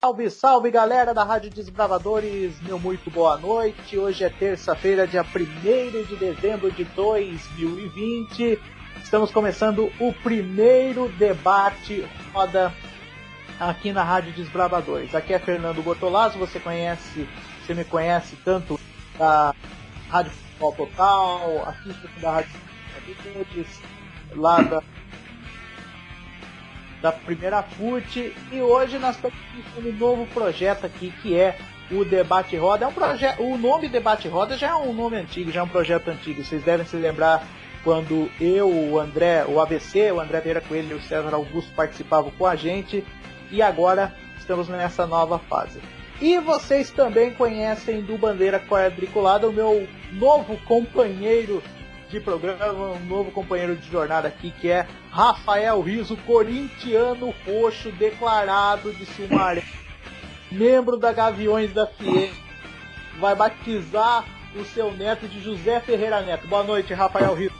Salve, salve galera da Rádio Desbravadores, meu muito boa noite. Hoje é terça-feira, dia 1º de dezembro de 2020. Estamos começando o primeiro debate roda aqui na Rádio Desbravadores. Aqui é Fernando Bortolazzo, você me conhece tanto da Rádio Futebol Total, aqui da Rádio Desbravadores, lá da Primeira FUT, e hoje nós estamos com um novo projeto aqui, que é o Debate Roda. O nome Debate Roda já é um nome antigo, já é um projeto antigo. Vocês devem se lembrar quando eu, o André, o ABC, o André Vieira Coelho e o César Augusto participavam com a gente, e agora estamos nessa nova fase. E vocês também conhecem do Bandeira Quadriculada, o meu novo companheiro de programa, um novo companheiro de jornada aqui, que é Rafael Riso, corintiano roxo declarado de Sumaré, membro da Gaviões da Fiel, vai batizar o seu neto de José Ferreira Neto. Boa noite, Rafael Riso.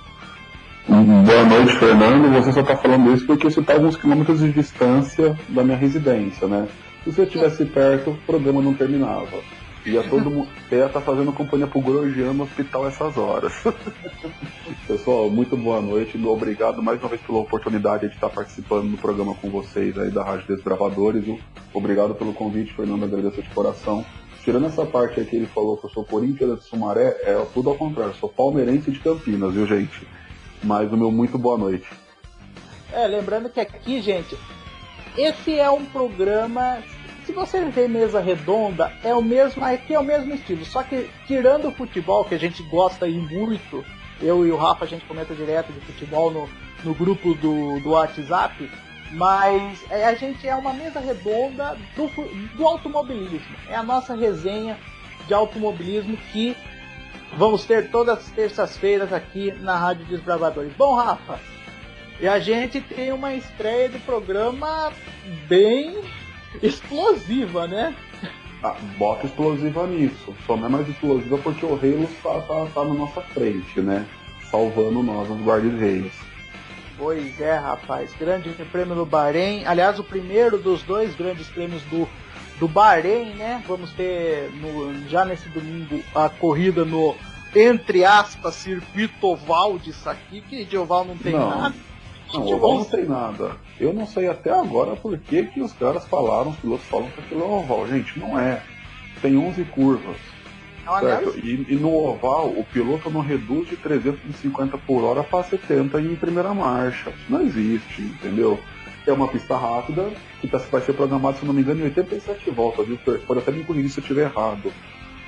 Boa noite, Fernando. Você só está falando isso porque você está a alguns quilômetros de distância da minha residência, né? Se você estivesse perto, o programa não terminava. Ia todo mundo estar fazendo companhia pro Gorgiano no hospital essas horas. Pessoal, muito boa noite. Obrigado mais uma vez pela oportunidade de estar participando do programa com vocês aí da Rádio Desbravadores. Obrigado pelo convite, Fernando. Agradeço de coração. Tirando essa parte aí que ele falou que eu sou corintiano de Sumaré, é tudo ao contrário. Eu sou palmeirense de Campinas, viu, gente? Mas o meu muito boa noite. Lembrando que aqui, gente, esse é um programa... Se você vê mesa redonda, aqui é o mesmo estilo, só que tirando o futebol, que a gente gosta aí muito, eu e o Rafa a gente comenta direto de futebol no grupo do WhatsApp, mas a gente é uma mesa redonda do automobilismo, é a nossa resenha de automobilismo que vamos ter todas as terças-feiras aqui na Rádio Desbravadores. Bom, Rafa, e a gente tem uma estreia de programa bem... explosiva, né? Bota explosiva nisso. Só não é mais explosiva porque o Reilos tá na nossa frente, né? Salvando nós, os guarda-reis. Pois é, rapaz. Grande prêmio do Bahrein. Aliás, o primeiro dos dois grandes prêmios do Bahrein, né? Vamos ter já nesse domingo a corrida no, entre aspas, circuito oval disso aqui, que de oval não tem nada. Não, oval não tem nada. Eu não sei até agora por que os caras falaram, os pilotos falam que aquilo é oval. Gente, não é. Tem 11 curvas. Certo? E no oval, o piloto não reduz de 350 por hora para 70 em primeira marcha. Isso não existe, entendeu? É uma pista rápida que vai ser programada, se não me engano, em 87 voltas. Viu? Pode até me corrigir se eu estiver errado.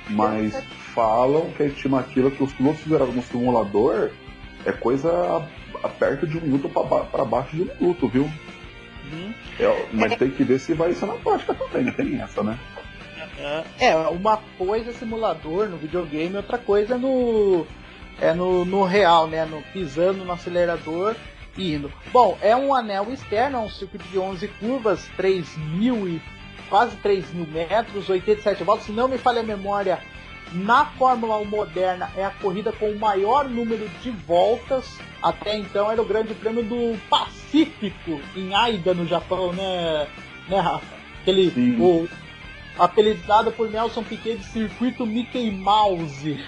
Mas falam que a estimativa que os pilotos fizeram no simulador é coisa perto de 1 minuto para baixo de 1 minuto, viu? Mas tem que ver se vai ser na prática também, não tem essa, né? Uma coisa é simulador no videogame, outra coisa é no real, né? Pisando no acelerador e indo. Bom, é um anel externo, é um circuito de 11 curvas, quase 3.000 metros, 87 voltas. Se não me falha a memória, na Fórmula 1 moderna é a corrida com o maior número de voltas. Até então era o Grande Prêmio do Pacífico em Aida, no Japão, né Rafa? Apelidado por Nelson Piquet de Circuito Mickey Mouse.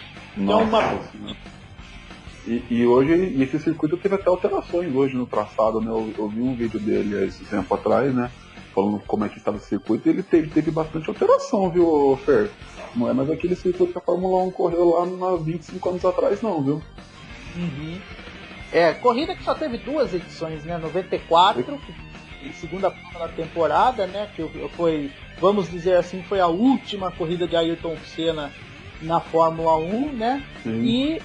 E hoje esse circuito teve até alterações hoje no traçado, né? Eu vi um vídeo dele esse tempo atrás, né? Falando como é que estava o circuito, e ele teve bastante alteração, viu, Fer? Não é mais aquele circuito que a Fórmula 1 correu lá há 25 anos atrás, não, viu? Uhum. Corrida que só teve 2 edições, né? 94, segunda prova da temporada, né? Que foi, vamos dizer assim, foi a última corrida de Ayrton Senna na Fórmula 1, né? Sim. E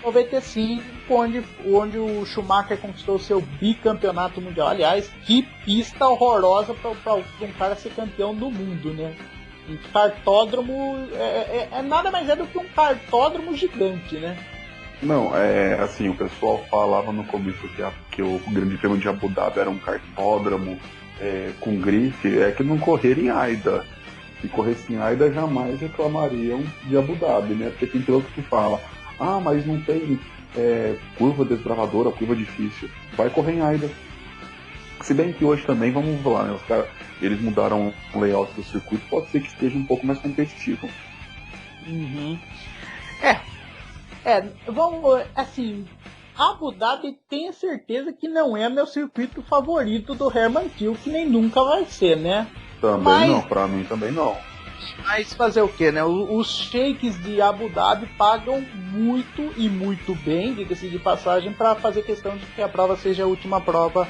95, onde o Schumacher conquistou o seu bicampeonato mundial. Aliás, que pista horrorosa para um cara ser campeão do mundo, né? Um kartódromo nada mais do que um kartódromo gigante, né? Não, assim, o pessoal falava no começo que o Grande Prêmio de Abu Dhabi era um kartódromo com grife, que não correram em Aida. Se corresse em Aida, jamais reclamariam de Abu Dhabi, né? Porque tem piloto que fala, mas não tem curva desbravadora, curva difícil. Vai correr em Aida. Se bem que hoje também, vamos lá, né? Os caras, eles mudaram o layout do circuito, pode ser que esteja um pouco mais competitivo. Uhum. Vamos, assim, Abu Dhabi tenho certeza que não é meu circuito favorito do Herman Tilke, nem nunca vai ser, né? Também não, pra mim também não. Mas fazer o que, né? Os sheiks de Abu Dhabi pagam muito e muito bem, diga-se de passagem, para fazer questão de que a prova seja a última prova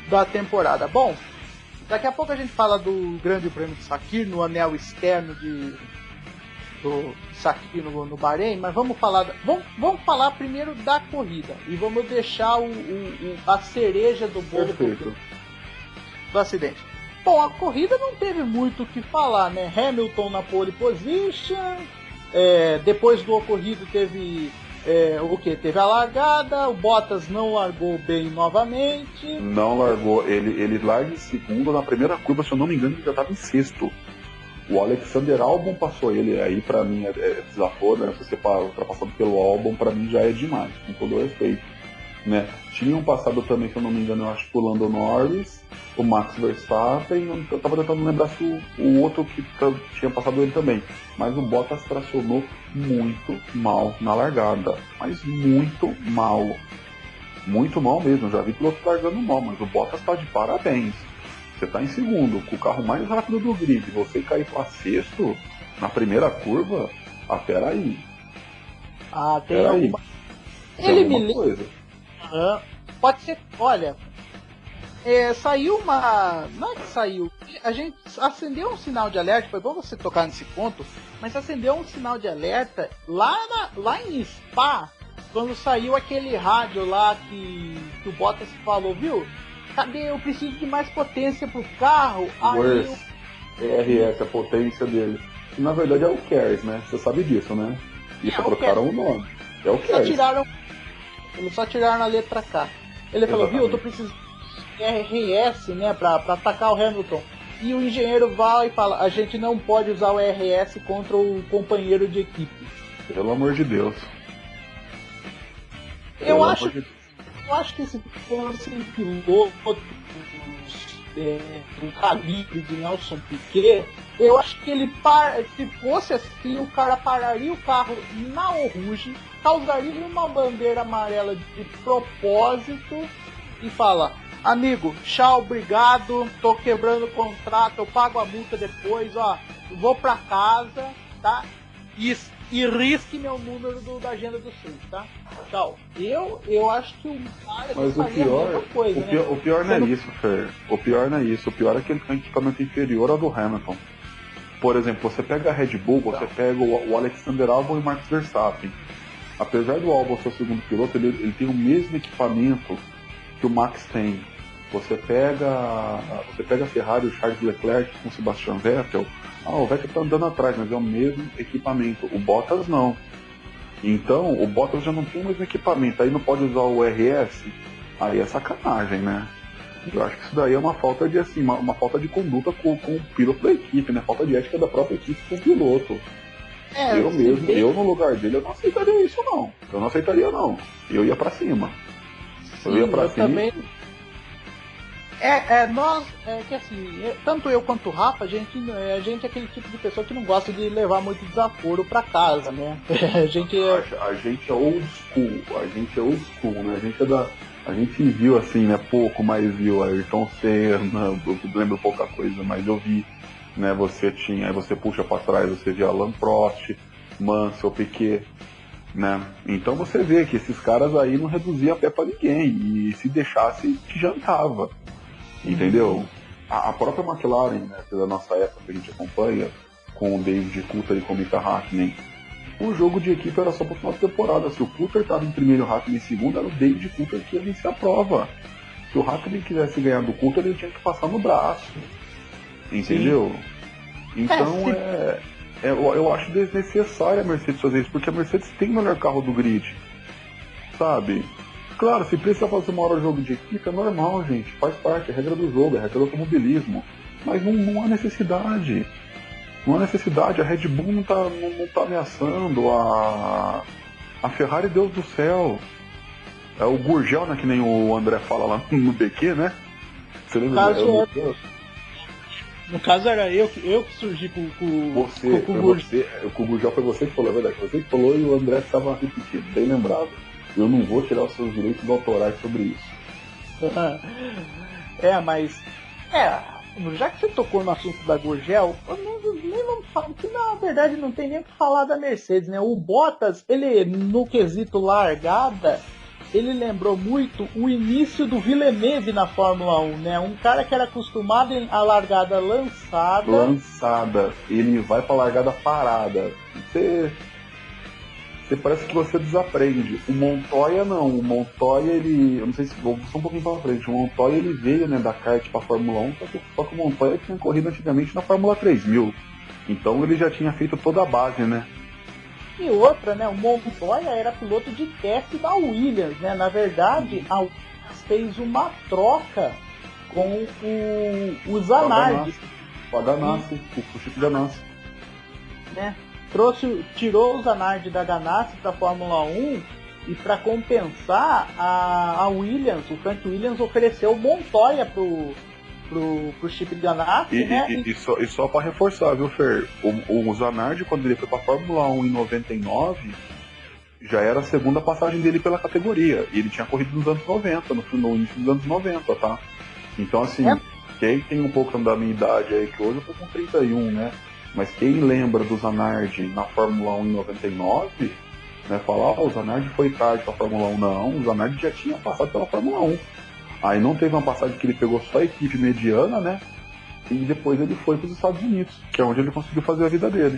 da temporada. Bom, daqui a pouco a gente fala do Grande Prêmio de Sakir, no anel externo do Sakir no Bahrein, mas vamos falar primeiro da corrida e vamos deixar a cereja do bolo do acidente. Bom, a corrida não teve muito o que falar, né? Hamilton na pole position, depois do ocorrido teve teve a largada, o Bottas não largou bem novamente. Não largou, ele larga em segundo, na primeira curva, se eu não me engano, ele já estava em sexto. O Alexander Albon passou ele, aí pra mim é desaforo, né? Se você ultrapassando pelo Albon, pra mim já é demais, com todo o respeito. Né? Tinham passado também, se eu não me engano, eu acho que o Lando Norris, o Max Verstappen, eu tava tentando lembrar se o outro que tinha passado ele também. Mas o Bottas tracionou muito mal na largada, mas muito mal. Muito mal mesmo, já vi piloto largando mal, mas o Bottas tá de parabéns. Você tá em segundo, com o carro mais rápido do grid, você cair pra sexto na primeira curva, peraí. Tem alguma... Ele me coisa. Pode ser, olha, saiu uma... Não é que saiu, a gente acendeu um sinal de alerta, foi bom você tocar nesse ponto, mas acendeu um sinal de alerta lá em Spa, quando saiu aquele rádio lá que o Bottas falou, viu? Cadê? Eu preciso de mais potência pro carro. RS, a potência dele. Que na verdade é o KERS, né? Você sabe disso, né? E só trocaram o nome. É o KERS. Eles só tiraram a letra K. Ele falou, viu, eu tô precisando de RS, né, pra atacar o Hamilton. E o engenheiro vai e fala, a gente não pode usar o RS contra o companheiro de equipe. Pelo amor de Deus. Eu acho que se fosse um piloto um calibre de Nelson Piquet, eu acho que se fosse assim, o cara pararia o carro na Rouge, causaria uma bandeira amarela de propósito e fala, amigo, tchau, obrigado, tô quebrando o contrato, eu pago a multa depois, vou pra casa, tá? E risque meu número da agenda do SUS, tá? Tchau. Eu acho que o cara mas faria a mesma coisa, o pior não é isso, Fer. O pior não é isso. O pior é que ele tem um equipamento inferior ao do Hamilton. Por exemplo, você pega a Red Bull, você pega o Alexander Albon e o Max Verstappen. Apesar do Albon ser o segundo piloto, ele tem o mesmo equipamento que o Max tem. Você pega a Ferrari, o Charles Leclerc com o Sebastian Vettel. O Vettel tá andando atrás, mas é o mesmo equipamento. O Bottas não. Então, o Bottas já não tem o mesmo equipamento. Aí não pode usar o RS. Aí é sacanagem, né? Eu acho que isso daí é uma falta de, assim, uma falta de conduta com o piloto da equipe, né? Falta de ética da própria equipe com o piloto. Eu no lugar dele, eu não aceitaria isso, não. Eu não aceitaria, não. Eu ia pra cima. Eu também... que assim, tanto eu quanto o Rafa, a gente é aquele tipo de pessoa que não gosta de levar muito desaforo pra casa, né? A gente é old school, né? A gente viu assim, né, pouco, mas viu Ayrton Senna, eu lembro pouca coisa, mas eu vi, né, você puxa pra trás, você vê Alain Prost, Mansell, Piquet, né? Então você vê que esses caras aí não reduziam a pé pra ninguém, e se deixasse, te jantava. Entendeu? A própria McLaren, né, da nossa época que a gente acompanha, com o David Coulter e com o Mika Hakkinen, o jogo de equipe era só pro final de temporada. Se o Coulter estava em primeiro e o Hakkinen em segundo, era o David Coulter que ia vencer a prova. Se o Hakkinen quisesse ganhar do Coulter, ele tinha que passar no braço. Entendeu? Sim. Então eu acho desnecessário a Mercedes fazer isso, porque a Mercedes tem o melhor carro do grid. Sabe? Claro, se precisa fazer uma hora de jogo de equipe, é normal, gente. Faz parte, é a regra do jogo, é a regra do automobilismo. Mas não há necessidade. Não há necessidade, a Red Bull não tá ameaçando, a Ferrari, Deus do céu. É o Gurgel, né, que nem o André fala lá no BQ, né? Você lembra? No caso era eu que surgi com o Gurgel foi você que falou, é verdade. Você que falou e o André estava repetindo, bem lembrado. Eu não vou tirar os seus direitos autorais sobre isso. Mas já que você tocou no assunto da Gurgel, nem vamos falar que na verdade não tem nem o que falar da Mercedes, né? O Bottas, ele no quesito largada, ele lembrou muito o início do Villeneuve na Fórmula 1, né? Um cara que era acostumado a largada lançada. Ele vai pra largada parada. Você parece que você desaprende. O Montoya não. O Montoya, eu não sei se vou um pouquinho pra frente. O Montoya, ele veio, né, da kart pra Fórmula 1, só que o Montoya tinha corrido antigamente na Fórmula 3000. Então ele já tinha feito toda a base, né? E outra, né, o Montoya era piloto de teste da Williams, né? Na verdade, a Williams fez uma troca com o Zanardi. Com a Ganassi, com o Chip Ganassi. Né? Tirou o Zanardi da Ganassi para a Fórmula 1 e para compensar a Williams, o Frank Williams ofereceu o Montoya pro Chip Ganassi, né? E só para reforçar, viu, Fer? O Zanardi, quando ele foi para a Fórmula 1 em 99, já era a segunda passagem dele pela categoria. E ele tinha corrido nos anos 90, no início dos anos 90, tá? Então, assim, quem tem um pouco da minha idade aí, que hoje eu tô com 31, né? Mas quem lembra do Zanardi na Fórmula 1 em 99, né, fala, o Zanardi foi tarde pra Fórmula 1. Não, o Zanardi já tinha passado pela Fórmula 1. Aí não teve uma passagem que ele pegou só a equipe mediana, né? E depois ele foi para os Estados Unidos, que é onde ele conseguiu fazer a vida dele.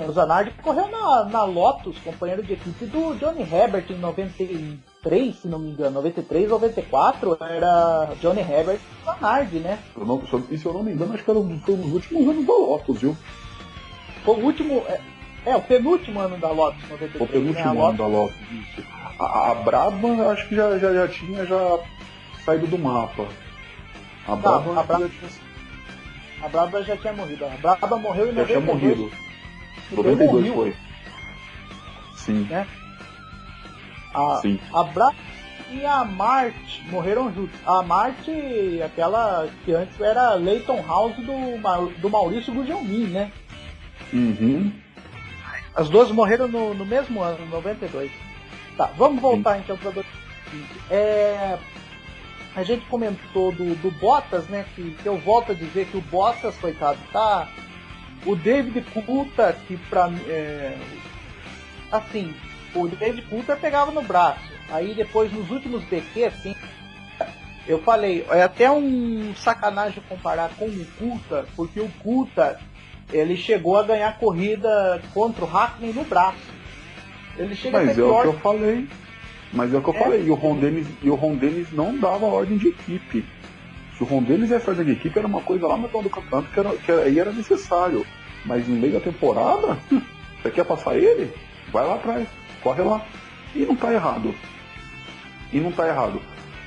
O Zanardi correu na Lotus, companheiro de equipe do Johnny Herbert em 93, se não me engano. 93, 94 era Johnny Herbert e Zanardi, né? E se eu não me engano, acho que foi nos últimos anos da Lotus, viu? Foi o último... o penúltimo ano da Lotus, 93. O penúltimo ano da Lotus, isso. A Brabham, acho que já tinha saído do mapa. A Brabham já tinha morrido. A Brabham morreu em 92. Já tinha morrido. 92 foi. Sim. Né? Sim. A Brabham e a Marte morreram juntos. A Marte, aquela que antes era Leighton House do Maurício Gugelmin, né? Uhum. As duas morreram no mesmo ano, 92. Tá, vamos voltar então para 2015. A gente comentou do Bottas, né? Que eu volto a dizer que o Bottas, coitado, tá. O David Coulthard, que pra assim, o David Coulthard pegava no braço. Aí depois nos últimos BQ, assim, eu falei, é até um sacanagem comparar com o Coulthard, porque o Coulthard, ele chegou a ganhar corrida contra o Hackney no braço. Ele chega Mas é o que eu falei. E o Ron Dennis não dava ordem de equipe. Se o Ron Dennis ia fazer de equipe, era uma coisa lá no final do campeonato que aí era necessário. Mas no meio da temporada, você quer passar ele? Vai lá atrás, corre lá. E não tá errado.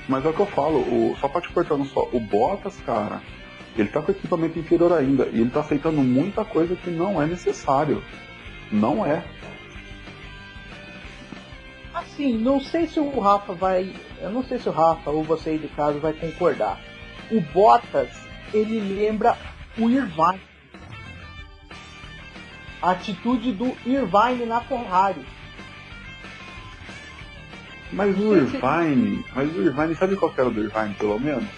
Mas é o que eu falo, só pra te cortando só, o Bottas, cara, ele tá com equipamento inferior ainda. E ele tá aceitando muita coisa que não é necessário. Não é. Assim, não sei se o Rafa vai... Eu não sei se o Rafa ou você aí de casa vai concordar. O Bottas, ele lembra o Irvine. A atitude do Irvine na Ferrari. Mas o Irvine, sabe qual que era o do Irvine, pelo menos?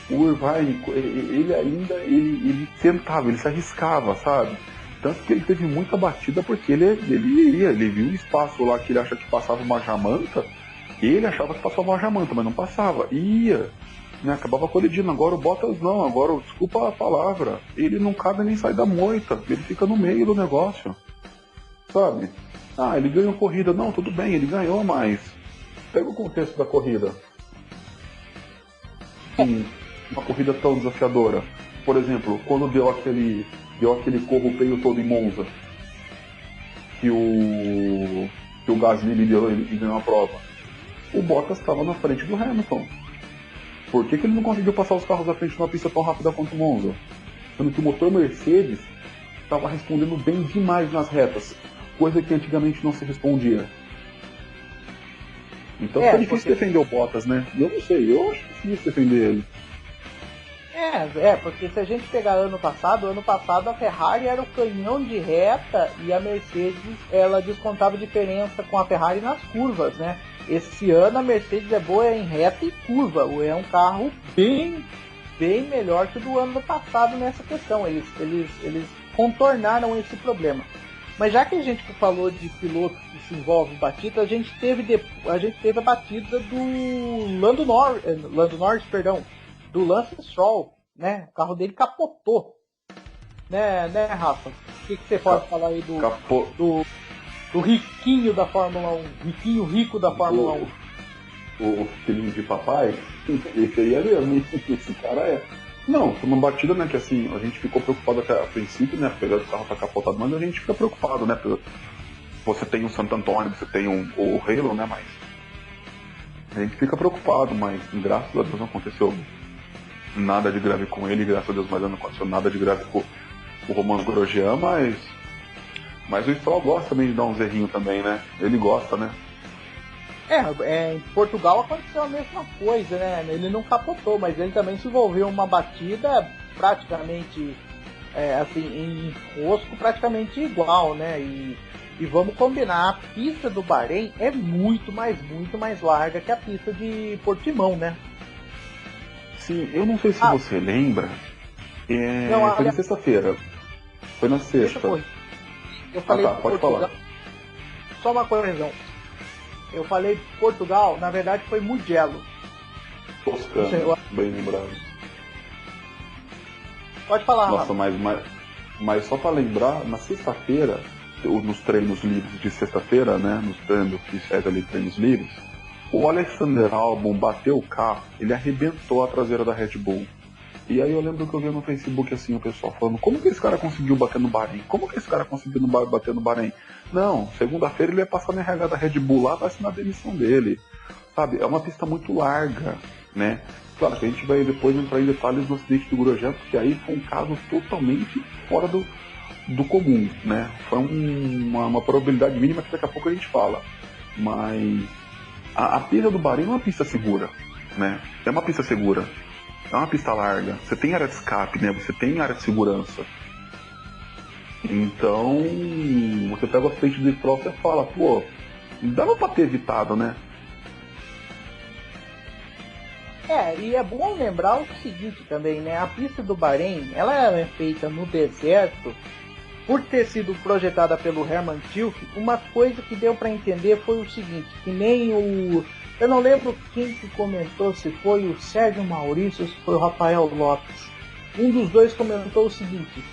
O Irvine, ele tentava, ele se arriscava, sabe? Tanto que ele teve muita batida porque ele viu um espaço lá que ele acha que passava uma jamanta, ele achava que passava uma jamanta, mas não passava, ia, né, acabava colidindo. Agora o Bottas não, agora, desculpa a palavra, ele não cabe nem sair da moita, ele fica no meio do negócio, sabe? Ah, ele ganhou corrida, não, tudo bem, ele ganhou, mas pega o contexto da corrida. Sim, uma corrida tão desafiadora. Por exemplo, quando deu aquele corrupeio todo em Monza, que o Gasly liderou e ganhou a prova. O Bottas estava na frente do Hamilton. Por que ele não conseguiu passar os carros à frente numa pista tão rápida quanto Monza? Sendo que o motor Mercedes estava respondendo bem demais nas retas, coisa que antigamente não se respondia. Então fica difícil defender o Bottas, né? Eu não sei, eu acho difícil defender ele. Porque se a gente pegar ano passado a Ferrari era o canhão de reta e a Mercedes, ela descontava diferença com a Ferrari nas curvas, né? Esse ano a Mercedes é boa em reta e curva, é um carro bem melhor que o do ano passado nessa questão, eles contornaram esse problema. Mas já que a gente falou de pilotos que se envolvem em batida, a gente teve a batida do Lando Norris, do Lance Stroll, né? O carro dele capotou, né, Rafa? O que você pode falar aí do riquinho da Fórmula 1, rico da Fórmula 1? O filhinho de papai, esse aí é mesmo, esse cara é. Não, foi uma batida, né, que assim, a gente ficou preocupado até a princípio, né, apesar do carro estar capotado, mas a gente fica preocupado, né, você tem o Santo Antônio, você tem o Halo, né, mas a gente fica preocupado, mas graças a Deus não aconteceu nada de grave com ele, graças a Deus mais não aconteceu nada de grave com o Romain Grosjean, mas o Stroll gosta também de dar um zerrinho também, né, ele gosta, né. Em Portugal aconteceu a mesma coisa, né? Ele não capotou, mas ele também se envolveu em uma batida praticamente, em rosco praticamente igual, né? E vamos combinar, a pista do Bahrein é muito mais larga que a pista de Portimão, né? Sim, eu não sei se você lembra, foi na sexta-feira. Foi na sexta. Eu falei pode falar. Só uma correção. Eu falei Portugal, na verdade foi Mugello. Toscana, bem lembrado. Pode falar, Nossa, mas só para lembrar, na sexta-feira, nos treinos livres de sexta-feira, né, nos treinos oficiais ali, treinos livres, o Alexander Albon bateu o carro, ele arrebentou a traseira da Red Bull. E aí eu lembro que eu vi no Facebook assim, o pessoal falando, como que esse cara conseguiu bater no Bahrein? Como que esse cara conseguiu bater no Bahrein? Não, segunda-feira ele ia passar na RH da Red Bull lá, vai assinar a demissão dele. Sabe, é uma pista muito larga, né? Claro que a gente vai depois entrar em detalhes no acidente do Grosjean, porque aí foi um caso totalmente fora do comum, né? Foi uma probabilidade mínima que daqui a pouco a gente fala. Mas a pista do Bahrein não é uma pista segura, né? É uma pista segura. É uma pista larga, você tem área de escape, né? Você tem área de segurança. Então, você pega o acidente do Stroll e fala, pô, dava pra ter evitado, né? E é bom lembrar o seguinte também, né? A pista do Bahrein, ela é feita no deserto, por ter sido projetada pelo Hermann Tilke. Uma coisa que deu para entender foi o seguinte, que nem eu não lembro quem que comentou, se foi o Sérgio Maurício ou se foi o Rafael Lopes. Um dos dois comentou o seguinte: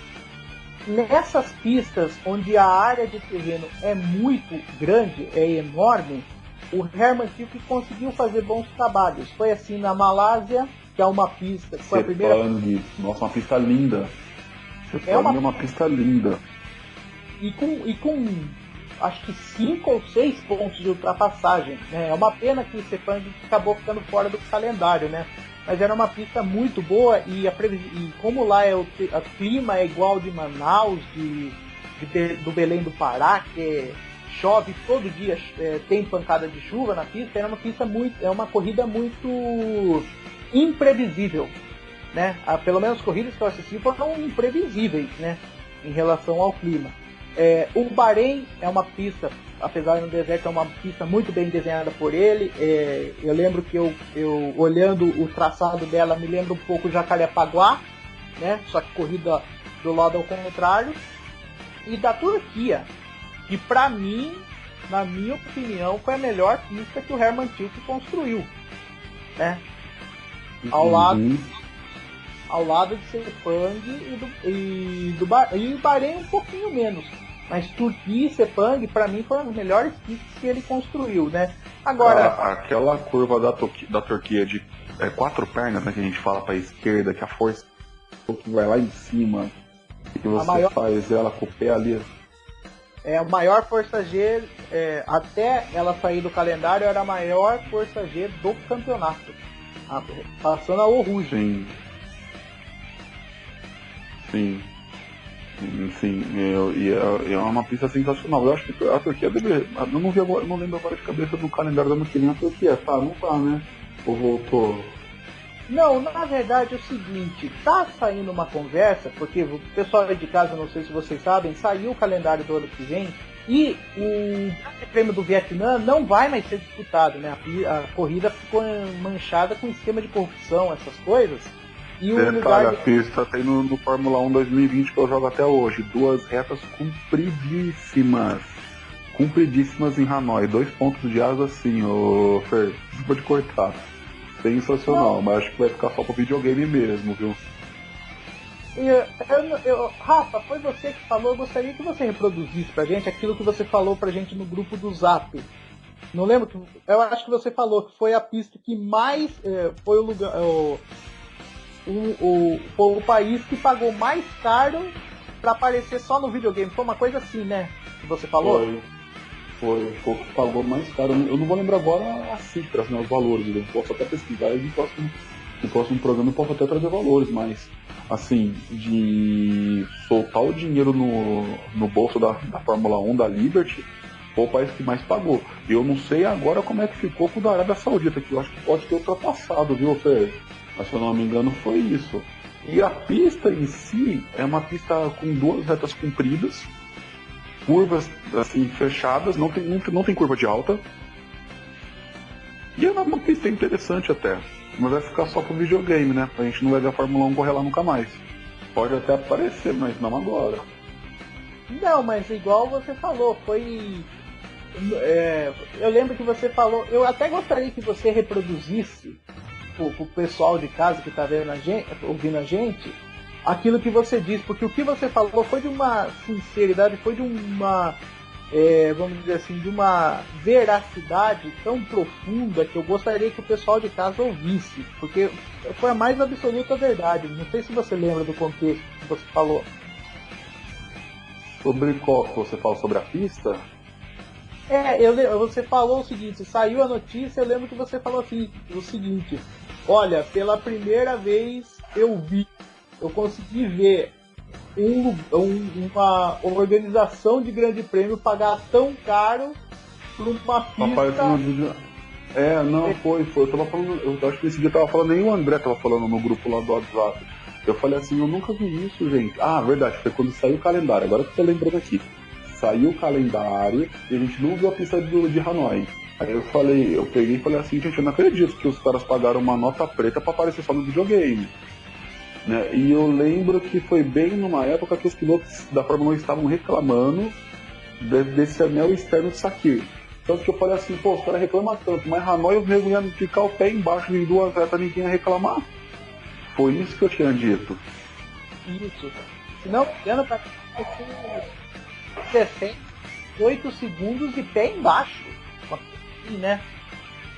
nessas pistas onde a área de terreno é muito grande, é enorme, o Hermann Tilke conseguiu fazer bons trabalhos. Foi assim na Malásia, que é uma pista... Foi a primeira... Nossa, uma pista linda. Sepang é uma pista linda. E com acho que 5 ou 6 pontos de ultrapassagem, né? É uma pena que o Sepang acabou ficando fora do calendário, né? Mas era uma pista muito boa e como lá o clima é igual de Manaus, do Belém do Pará, que chove todo dia, tem pancada de chuva na pista, era uma pista uma corrida muito imprevisível, né? Pelo menos as corridas que eu assisti foram imprevisíveis, né? Em relação ao clima. O Bahrein é uma pista, apesar de no deserto, é uma pista muito bem desenhada por ele. Eu lembro que eu olhando o traçado dela, me lembra um pouco Jacarepaguá, né? Só que corrida do lado ao contrário. E da Turquia, que pra mim, na minha opinião, foi a melhor pista que o Hermann Tilke construiu, né? Ao lado de Sepang e o Bahrein um pouquinho menos. Mas Turquia e Sepang, para mim, foram as melhores pistas que ele construiu, né? Agora... Aquela curva da Turquia de 4 pernas, né, que a gente fala para a esquerda, que a força que vai lá em cima, que você faz ela com o pé ali. A maior força G, até ela sair do calendário, era a maior força G do campeonato. Passando a Oruge. Sim, é uma pista sensacional. Eu acho que a Turquia deve. Eu não lembro agora de cabeça do calendário da ano que vem. A Turquia, não tá, né? Ou voltou? Não, na verdade é o seguinte, tá saindo uma conversa, porque o pessoal aí de casa, não sei se vocês sabem, saiu o calendário do ano que vem e o Grande Prêmio do Vietnã não vai mais ser disputado, né? A corrida ficou manchada com esquema de corrupção, essas coisas. E o lugar a pista tem no Fórmula 1 2020 que eu jogo até hoje, 2 retas compridíssimas em Hanoi, 2 pontos de asa assim, ô Fer, desculpa de cortar. Sensacional, não. Mas acho que vai ficar só pro videogame mesmo, viu? Rafa, foi você que falou, eu gostaria que você reproduzisse pra gente aquilo que você falou pra gente no grupo do Zap. Não lembro que. Eu acho que você falou que foi a pista que mais. Foi o lugar. Foi o país que pagou mais caro pra aparecer só no videogame. Foi uma coisa assim, né? Que você falou? Foi o que pagou mais caro. Eu não vou lembrar agora as cifras, né, os valores. Eu posso até pesquisar e no próximo programa eu posso até trazer valores, mas assim, de soltar o dinheiro no bolso da Fórmula 1, da Liberty, foi o país que mais pagou. Eu não sei agora como é que ficou com o da Arábia Saudita, que eu acho que pode ter ultrapassado, viu, Fê? Mas se eu não me engano foi isso. E a pista em si é uma pista com 2 retas compridas, curvas assim fechadas, não tem curva de alta. E é uma pista interessante até. Mas vai ficar só pro videogame, né? A gente não vai ver a Fórmula 1 correr lá nunca mais. Pode até aparecer, mas não agora. Não, mas igual você falou, foi... eu lembro que você falou... Eu até gostaria que você reproduzisse pro pessoal de casa que tá vendo ouvindo a gente, aquilo que você disse, porque o que você falou foi de uma sinceridade, foi de uma... vamos dizer assim, de uma veracidade tão profunda que eu gostaria que o pessoal de casa ouvisse, porque foi a mais absoluta verdade. Não sei se você lembra do contexto que você falou. Sobre qual você fala? Sobre a pista? Você falou o seguinte, saiu a notícia, eu lembro que você falou assim, o seguinte: olha, pela primeira vez eu consegui ver uma organização de grande prêmio pagar tão caro por uma pista. Foi. Eu acho que esse dia eu tava falando, nem o André tava falando no grupo lá do WhatsApp. Eu falei assim, eu nunca vi isso, gente. Ah, verdade, foi quando saiu o calendário, agora que eu tô lembrando aqui. Saiu o calendário e a gente não viu a pista de Hanoi. Aí eu peguei e falei assim, gente, eu não acredito que os caras pagaram uma nota preta pra aparecer só no videogame. Né? E eu lembro que foi bem numa época que os pilotos da Fórmula 1 estavam reclamando desse anel externo de Sakir. Tanto que eu falei assim, pô, os caras reclamam tanto, mas Hanoi os negros iam ficar o pé embaixo em 2 retas, ninguém ia reclamar. Foi isso que eu tinha dito. Isso. Se não me engano, pra 8 segundos de pé embaixo. Assim, né?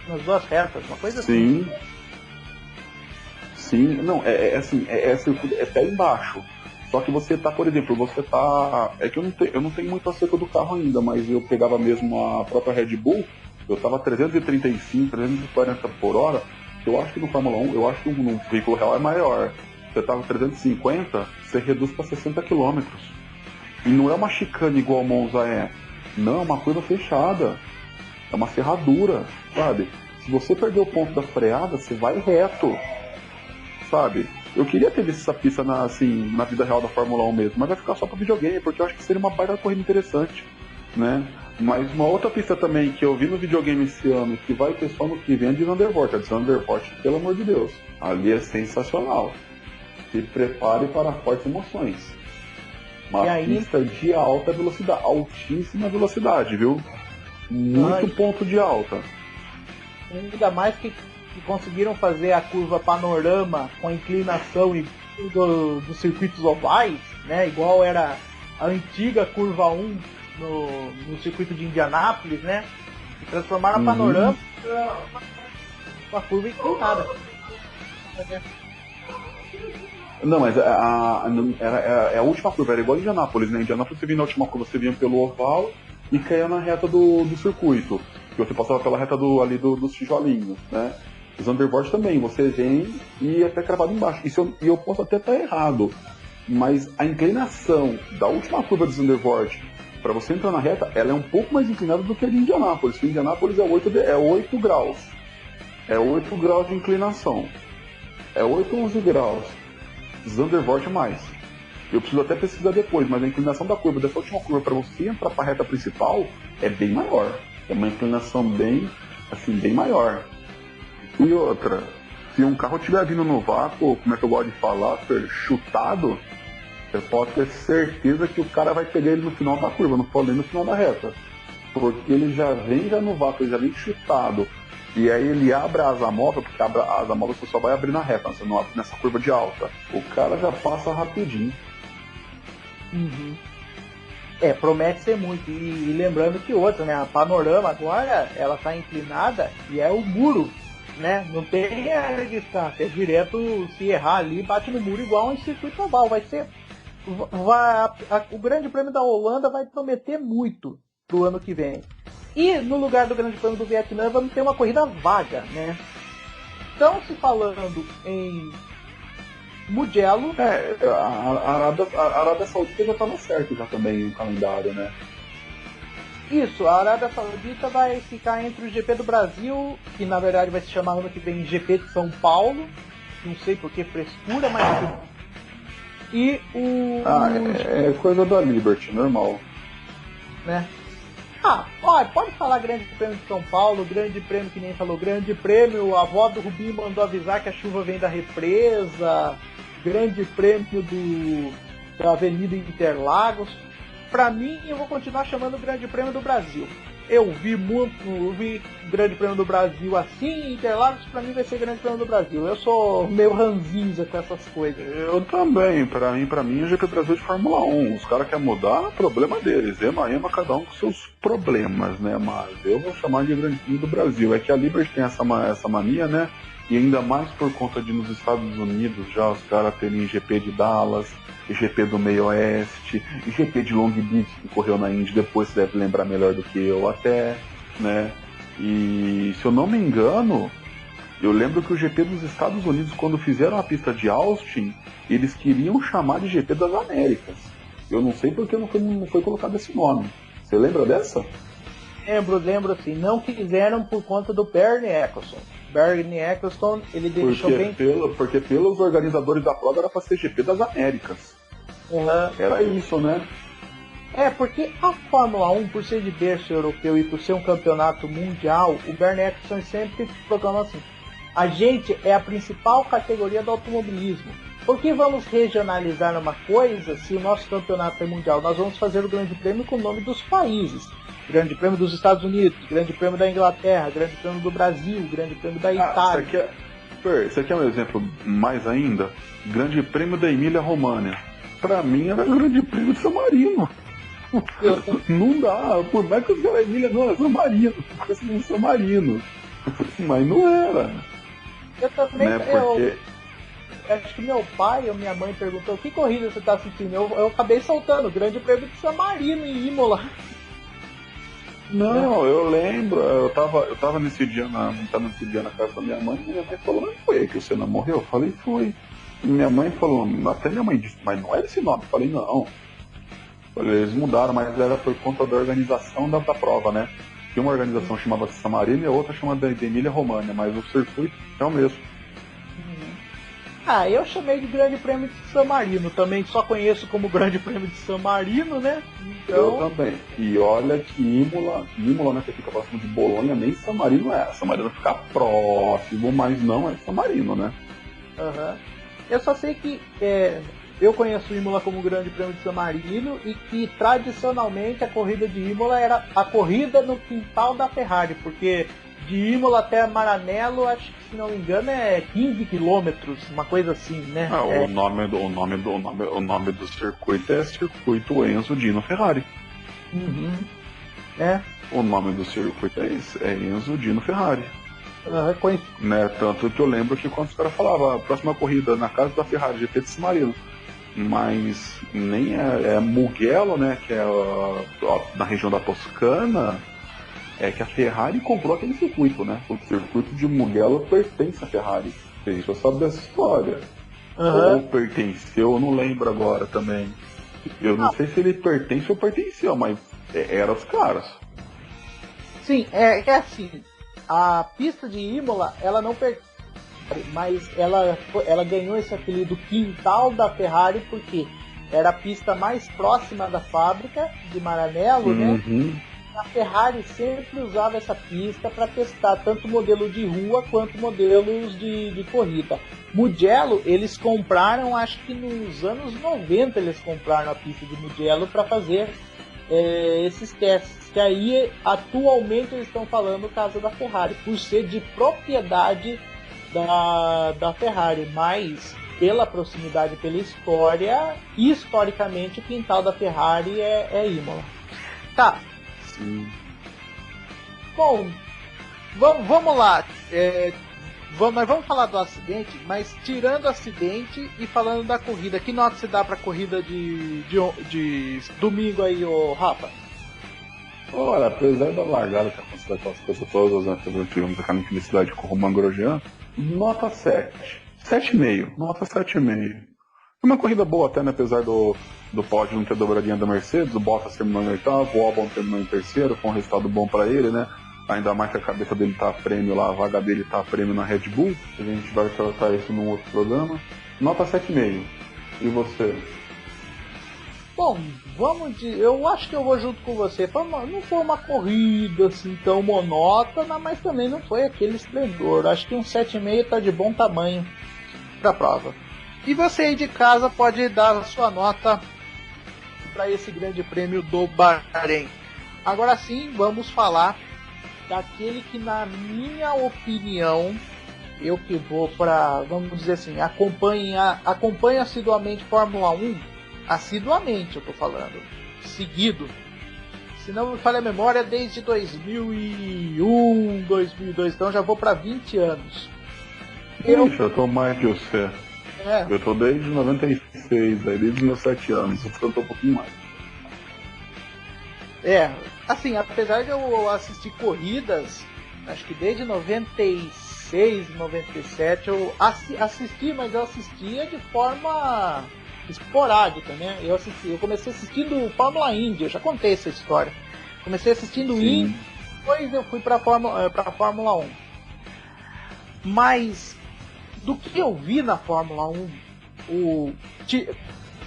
Nas 2 retas, uma coisa assim. Sim, não, é pé embaixo. Só que você tá, por exemplo, é que eu não tenho muito acerto do carro ainda, mas eu pegava mesmo a própria Red Bull, eu tava 335, 340 por hora, eu acho que no Fórmula 1, eu acho que no veículo real é maior. Você tava 350, você reduz para 60 km. E não é uma chicane igual a Monza é. Não, é uma curva fechada. É uma ferradura, sabe? Se você perder o ponto da freada, você vai reto. Sabe? Eu queria ter visto essa pista na vida real da Fórmula 1 mesmo, mas vai ficar só pro videogame, porque eu acho que seria uma baita corrida interessante, né? Mas uma outra pista também que eu vi no videogame esse ano, que vai ter só no que vem, é de Zandvoort. A de Zandvoort, pelo amor de Deus, ali é sensacional. Se prepare para fortes emoções. Uma pista de alta velocidade, altíssima velocidade, viu? Muito ponto de alta. Ainda mais que conseguiram fazer a curva panorama com a inclinação dos circuitos ovais, né? Igual era a antiga curva 1 no circuito de Indianápolis, né? E transformaram a panorama uma curva inclinada. Não, mas é a última curva, era igual a Indianápolis, né? Indianápolis você vinha na última curva, você vinha pelo oval e caía na reta do circuito. Que você passava pela reta dos tijolinhos, né? O Zandvoort também, você vem e é até cravado embaixo. E eu posso até estar errado, mas a inclinação da última curva do Zandvoort para você entrar na reta, ela é um pouco mais inclinada do que a de Indianápolis. O Indianápolis é 8 graus. É 8 graus de inclinação. é 8 ou 11 graus. Zandvoort mais. Eu preciso até pesquisar depois, mas a inclinação da curva, dessa última curva, para você entrar para a reta principal, é bem maior. É uma inclinação bem maior. E outra, se um carro estiver vindo no vácuo, como é que eu gosto de falar, chutado, você pode ter certeza que o cara vai pegar ele no final da curva, não pode nem no final da reta. Porque ele já vem no vácuo, ele já vem chutado. E aí ele abre a asa móvel, porque a asa móvel você só vai abrir na reta, você não abre nessa curva de alta. O cara já passa rapidinho. Uhum. Promete ser muito. E lembrando que outra, né? A Panorama agora, ela tá inclinada e é o muro, né? Não tem a distância, é direto, se errar ali, bate no muro igual em circuito oval. Vai ser... o Grande Prêmio da Holanda vai prometer muito pro ano que vem. E no lugar do Grande Prêmio do Vietnã vamos ter uma corrida vaga, né? Estão se falando em Mugello. A Arábia Saudita já estava certo já também o calendário, né? Isso, a Arábia Saudita vai ficar entre o GP do Brasil, que na verdade vai se chamar ano que vem GP de São Paulo. Não sei por que frescura, mas... E o... é coisa da Liberty, normal. Né? Pode falar Grande Prêmio de São Paulo, Grande Prêmio que nem falou, Grande Prêmio, a avó do Rubinho mandou avisar que a chuva vem da represa, Grande Prêmio da Avenida Interlagos. Pra mim, eu vou continuar chamando Grande Prêmio do Brasil. Eu vi Grande Prêmio do Brasil assim, Interlagos pra mim vai ser Grande Prêmio do Brasil. Eu sou meio ranzinza com essas coisas. Eu também, pra mim é GP Brasil de Fórmula 1. Os caras querem mudar, problema deles. Ema, cada um com seus problemas, né? Mas eu vou chamar de Grande Prêmio do Brasil. É que a Liberty tem essa mania, né? E ainda mais por conta de nos Estados Unidos já os caras terem GP de Dallas, GP do Meio Oeste, GP de Long Beach que correu na Indy, depois você deve lembrar melhor do que eu até, né? E se eu não me engano, eu lembro que o GP dos Estados Unidos, quando fizeram a pista de Austin, eles queriam chamar de GP das Américas. Eu não sei porque não foi colocado esse nome. Você lembra dessa? Lembro sim. Não quiseram por conta do Bernie Eccleston. Bernie Eccleston, ele deixou bem... Porque pelos organizadores da prova era para ser GP das Américas. Era isso, né? Porque a Fórmula 1, por ser de berço europeu e por ser um campeonato mundial, o Bernie Eccleston sempre proclama assim: a gente é a principal categoria do automobilismo. Por que vamos regionalizar uma coisa se o nosso campeonato é mundial? Nós vamos fazer o Grande Prêmio com o nome dos países. Grande Prêmio dos Estados Unidos, Grande Prêmio da Inglaterra, Grande Prêmio do Brasil, Grande Prêmio da Itália. Isso aqui é um exemplo mais ainda. Grande Prêmio da Emília-Romagna. Pra mim era Grande Prêmio de San Marino. Não dá, por mais que os caras Emília não, é San Marino. San Marino. Mas não era. Eu também, acho que meu pai ou minha mãe perguntou que corrida você tá assistindo. Eu acabei soltando Grande Prêmio de San Marino em Imola. Não, eu lembro, eu tava nesse dia na casa da minha mãe e minha mãe falou, mas foi aí que o Senna morreu? Eu falei, foi. E minha mãe falou, até minha mãe disse, mas não era esse nome. Eu falei, não. Eles mudaram, mas era por conta da organização da prova, né? Tinha uma organização chamada San Marino e a outra chamada de Emília-Romagna, mas o circuito é o mesmo. Eu chamei de Grande Prêmio de San Marino, também só conheço como Grande Prêmio de San Marino, né? Então... Eu também. E olha que Imola, né, que fica próximo de Bolonha, nem San Marino é. San Marino fica próximo, mas não é San Marino, né? Eu só sei que eu conheço Imola como Grande Prêmio de San Marino e que tradicionalmente a corrida de Imola era a corrida no quintal da Ferrari, porque de Imola até Maranello, acho que se não me engano é 15 quilômetros, uma coisa assim, né? O nome do circuito é Circuito Enzo Dino Ferrari. O nome do circuito é Enzo Dino Ferrari. Né? Tanto que eu lembro que quando os caras falavam a próxima corrida na casa da Ferrari, GP de San Marino, mas nem é Mugello, né? Que é na região da Toscana. É que a Ferrari comprou aquele circuito, né? O circuito de Mugello pertence à Ferrari. Deixa eu saber dessa história. Ou pertenceu, eu não lembro agora também. Eu não sei se ele pertence ou pertenceu, mas era os caras. Sim, é assim, a pista de Imola, ela não mas ela ganhou esse apelido Quintal da Ferrari porque era a pista mais próxima da fábrica de Maranello, né? A Ferrari sempre usava essa pista para testar tanto modelo de rua quanto modelos de corrida. Mugello, eles compraram, acho que nos anos 90 eles compraram a pista de Mugello para fazer esses testes, que aí atualmente eles estão falando casa da Ferrari, por ser de propriedade da Ferrari, mas pela proximidade, pela história, historicamente o quintal da Ferrari é Imola. Tá. Sim. Bom, vamos lá. Nós vamos falar do acidente, mas tirando o acidente e falando da corrida, que nota você dá pra corrida de domingo aí, ô Rafa? Olha, apesar da largada que aconteceu aquelas coisas todas, né, tivemos aquela infelicidade com o Romain Grosjean, nota 7. 7,5. Nota 7,5. É uma corrida boa até, né, apesar do pódio não ter dobradinha da Mercedes, o Bottas terminou em oitavo, o Albon terminou em terceiro, com um resultado bom pra ele, né? Ainda mais que a cabeça dele tá a prêmio lá, a vaga dele tá a prêmio na Red Bull. A gente vai tratar isso num outro programa. Nota 7,5. E você? Bom, eu acho que eu vou junto com você. Não foi uma corrida assim tão monótona, mas também não foi aquele esplendor. Acho que um 7,5 tá de bom tamanho pra prova. E você aí de casa pode dar a sua nota para esse grande prêmio do Bahrein. Agora sim, vamos falar daquele que, na minha opinião, eu que vou para, vamos dizer assim, acompanha assiduamente Fórmula 1, assiduamente eu tô falando, seguido, se não me falha a memória, desde 2001, 2002, então já vou para 20 anos. Eu tô mais que você. Eu tô desde 96, aí desde os meus 7 anos, eu tô um pouquinho mais. Assim, apesar de eu assistir corridas, acho que desde 96, 97, eu assisti, mas eu assistia de forma esporádica, né? Eu comecei assistindo Fórmula Indy, eu já contei essa história. Comecei assistindo Indy, depois eu fui pra Fórmula 1. Mas do que eu vi na Fórmula 1,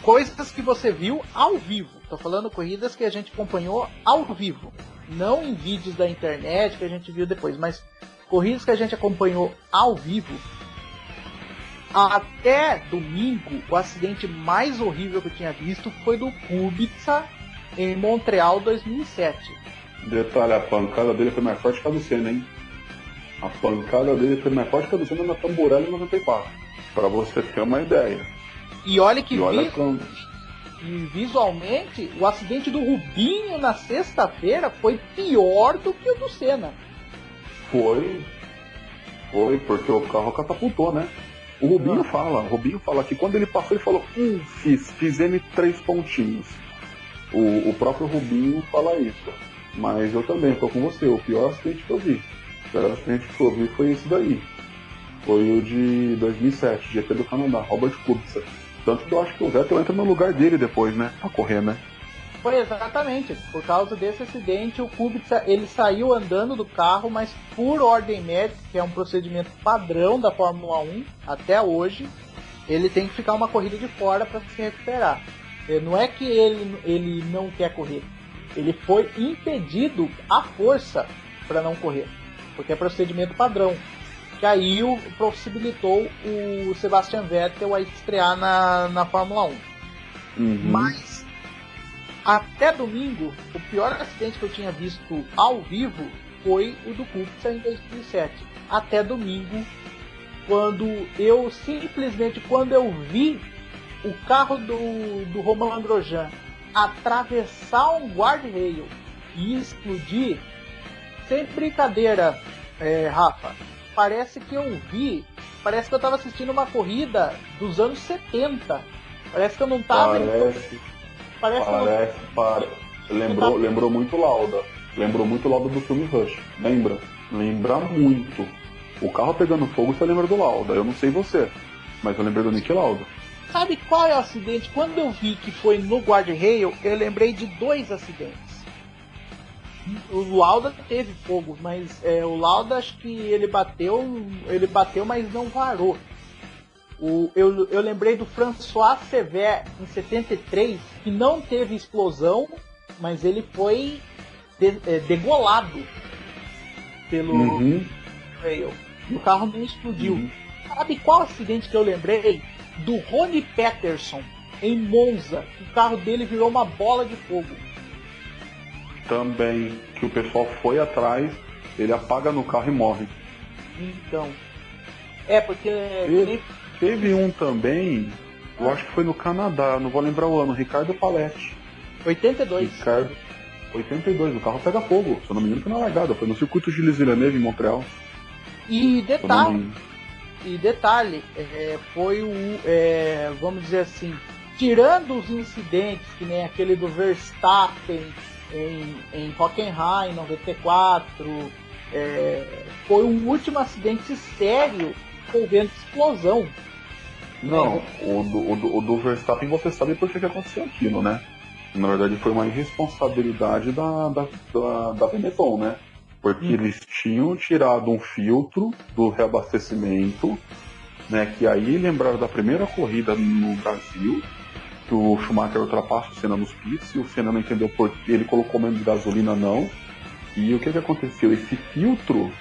coisas que você viu ao vivo. Tô falando corridas que a gente acompanhou ao vivo, não em vídeos da internet que a gente viu depois, mas corridas que a gente acompanhou ao vivo. Até domingo, o acidente mais horrível que eu tinha visto foi do Kubica em Montreal 2007. Detalhe, a pancada dele foi mais forte que a do Senna, hein? A pancada dele foi mais forte que a do Senna na Tamburelli em 94. Pra você ter uma ideia. E olha que visualmente, o acidente do Rubinho na sexta-feira foi pior do que o do Senna. Foi, porque o carro catapultou, né? O Rubinho fala que quando ele passou, ele falou, fiz M 3 pontinhos. O próprio Rubinho fala isso. Mas eu também tô com você, o pior acidente que eu vi. O pior acidente que eu vi foi esse daí. Foi o de 2007, GP do Canadá, Robert Kubica. Tanto que eu acho que o Vettel entra no lugar dele depois, né? Pra correr, né? Foi exatamente. Por causa desse acidente, o Kubica, ele saiu andando do carro, mas por ordem médica, que é um procedimento padrão da Fórmula 1 até hoje, ele tem que ficar uma corrida de fora para se recuperar. Não é que ele não quer correr. Ele foi impedido à força para não correr, porque é procedimento padrão. Que aí possibilitou o Sebastian Vettel a estrear na Fórmula 1. Mas até domingo, o pior acidente que eu tinha visto ao vivo foi o do Kubica em 2007. Até domingo, quando eu vi o carro do Romain Grosjean atravessar um guardrail e explodir, sem brincadeira, Rafa, parece que eu tava assistindo uma corrida dos anos 70. Parece que eu não tava... Lembrou muito Lauda. Lembrou muito Lauda do filme Rush. Lembra muito. O carro pegando fogo, você lembra do Lauda. Eu não sei você, mas eu lembrei do Niki Lauda. Sabe qual é o acidente? Quando eu vi que foi no guardrail, eu lembrei de dois acidentes. O Lauda teve fogo, mas o Lauda acho que ele bateu, mas não varou. Eu lembrei do François Sever em 73, que não teve explosão, mas ele foi degolado pelo rail. E o carro não explodiu. Sabe qual acidente que eu lembrei? Do Ronnie Peterson, em Monza. O carro dele virou uma bola de fogo. Também, que o pessoal foi atrás, ele apaga no carro e morre. Então. Porque... Teve um também, eu acho que foi no Canadá, não vou lembrar o ano, Ricardo Paletti. 82. 82, o carro pega fogo, se eu não me engano foi na largada, foi no circuito Gilles Villeneuve em Montreal. E detalhe, foi vamos dizer assim, tirando os incidentes, que nem aquele do Verstappen em Hockenheim, 94, foi o último acidente sério envolvendo explosão. Não, o do Verstappen você sabe por que aconteceu aquilo, né? Na verdade foi uma irresponsabilidade da Benetton, né? Porque eles tinham tirado um filtro do reabastecimento, né? Que aí lembraram da primeira corrida no Brasil, que o Schumacher ultrapassa o Senna nos pits, e o Senna não entendeu por que ele colocou menos de gasolina não. E o que aconteceu? Esse filtro,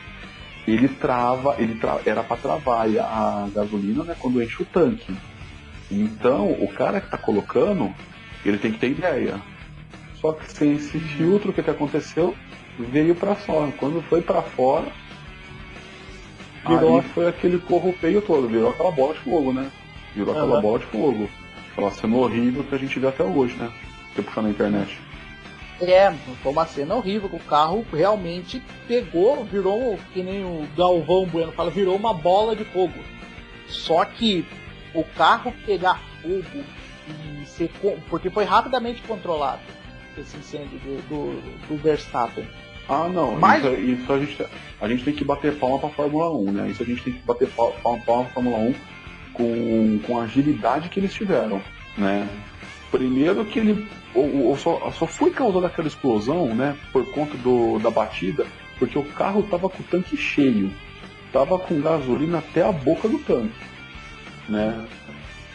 ele era para travar a gasolina, né, quando enche o tanque. Então, o cara que está colocando, ele tem que ter ideia. Só que sem esse filtro, o que aconteceu? Veio para fora. Quando foi para fora, aí foi aquele corrupeio todo, virou aquela bola de fogo, né? Virou aquela bola de fogo. Aquela cena horrível que a gente vê até hoje, né? Você puxar na internet. Foi uma cena horrível, que o carro realmente pegou, virou, que nem o Galvão Bueno fala, virou uma bola de fogo. Só que o carro pegar fogo e ser, porque foi rapidamente controlado esse incêndio do Verstappen. Ah, não, mas isso a gente tem que bater palma pra Fórmula 1, né? Isso a gente tem que bater palma pra Fórmula 1 com a agilidade que eles tiveram, né? Primeiro que ele só foi causada aquela explosão, né, por conta da batida, porque o carro tava com o tanque cheio, tava com gasolina até a boca do tanque, né?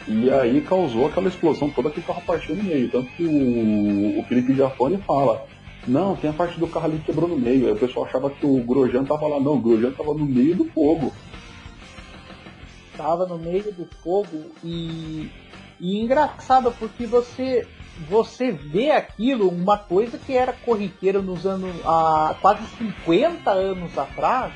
E aí causou aquela explosão toda que o carro partiu no meio, tanto que o Felipe Giafone fala, não, tem a parte do carro ali que quebrou no meio, aí o pessoal achava que o Grosjean tava lá, não, o Grosjean tava no meio do fogo. Tava no meio do fogo e engraçado porque você vê aquilo, uma coisa que era corriqueira nos anos, há quase 50 anos atrás,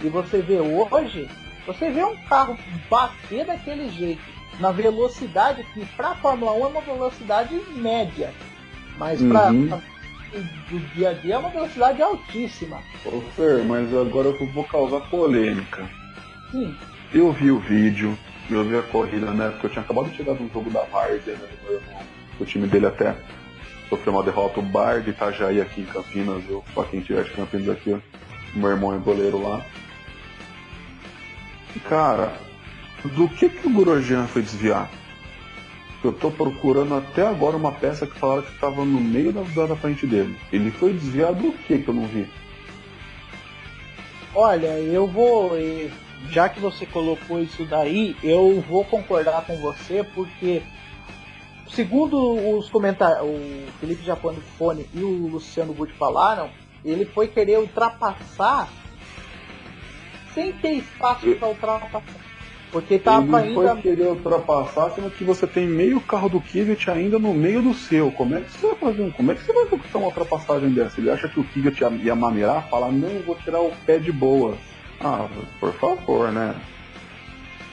e você vê hoje, você vê um carro bater daquele jeito, na velocidade que para a Fórmula 1 é uma velocidade média, mas para do dia a dia é uma velocidade altíssima. Ô Fer, mas agora eu vou causar polêmica. Sim. Eu vi o vídeo, eu vi a corrida, né? Porque eu tinha acabado de chegar de um jogo da Várzea, né? O time dele até sofreu uma derrota, o Bar de Itajaí aqui em Campinas, viu? Pra quem tiver de Campinas aqui, ó. Meu irmão é goleiro lá. E, cara, do que o Grosjean foi desviar? Eu tô procurando até agora uma peça que falaram que estava no meio da frente dele. Ele foi desviar do que eu não vi? Olha, eu vou... Já que você colocou isso daí, eu vou concordar com você, porque segundo os comentários, o Felipe Giafone e o Luciano Guti falaram, ele foi querer ultrapassar sem ter espaço para ultrapassar. Porque tava ainda... Ele foi querer ultrapassar, sendo que você tem meio carro do Kvyat ainda no meio do seu. Como é que você vai fazer? Como é que você vai conquistar uma ultrapassagem dessa? Ele acha que o Kvyat ia maneirar, falar, não, eu vou tirar o pé de boa. Ah, por favor, né?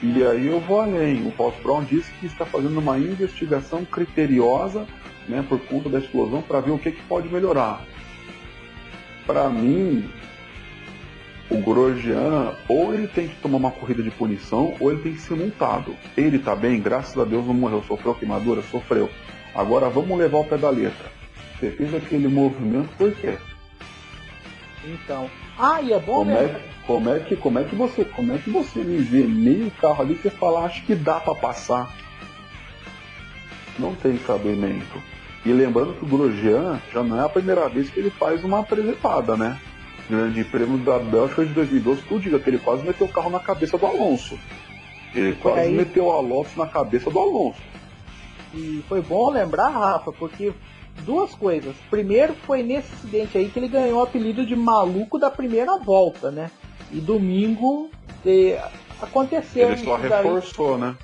E aí eu vou além. O Ross Brown disse que está fazendo uma investigação criteriosa, né, por conta da explosão, para ver o que pode melhorar. Para mim, o Grosjean, ou ele tem que tomar uma corrida de punição, ou ele tem que ser multado. Ele tá bem, graças a Deus não morreu, sofreu queimadura, sofreu. Agora vamos levar o pé da letra. Você fez aquele movimento por quê? Então, e é bom como é que você me vê meio carro ali e você fala, acho que dá para passar? Não tem cabimento. E lembrando que o Grosjean já não é a primeira vez que ele faz uma presepada, né? Grande Prêmio da Bélgica de 2012, tudo diga que ele quase meteu o carro na cabeça do Alonso. Ele quase meteu o Alonso na cabeça do Alonso. E foi bom lembrar, Rafa, porque duas coisas. Primeiro, foi nesse acidente aí que ele ganhou o apelido de maluco da primeira volta, né? E domingo aconteceu. Ele só reforçou, né?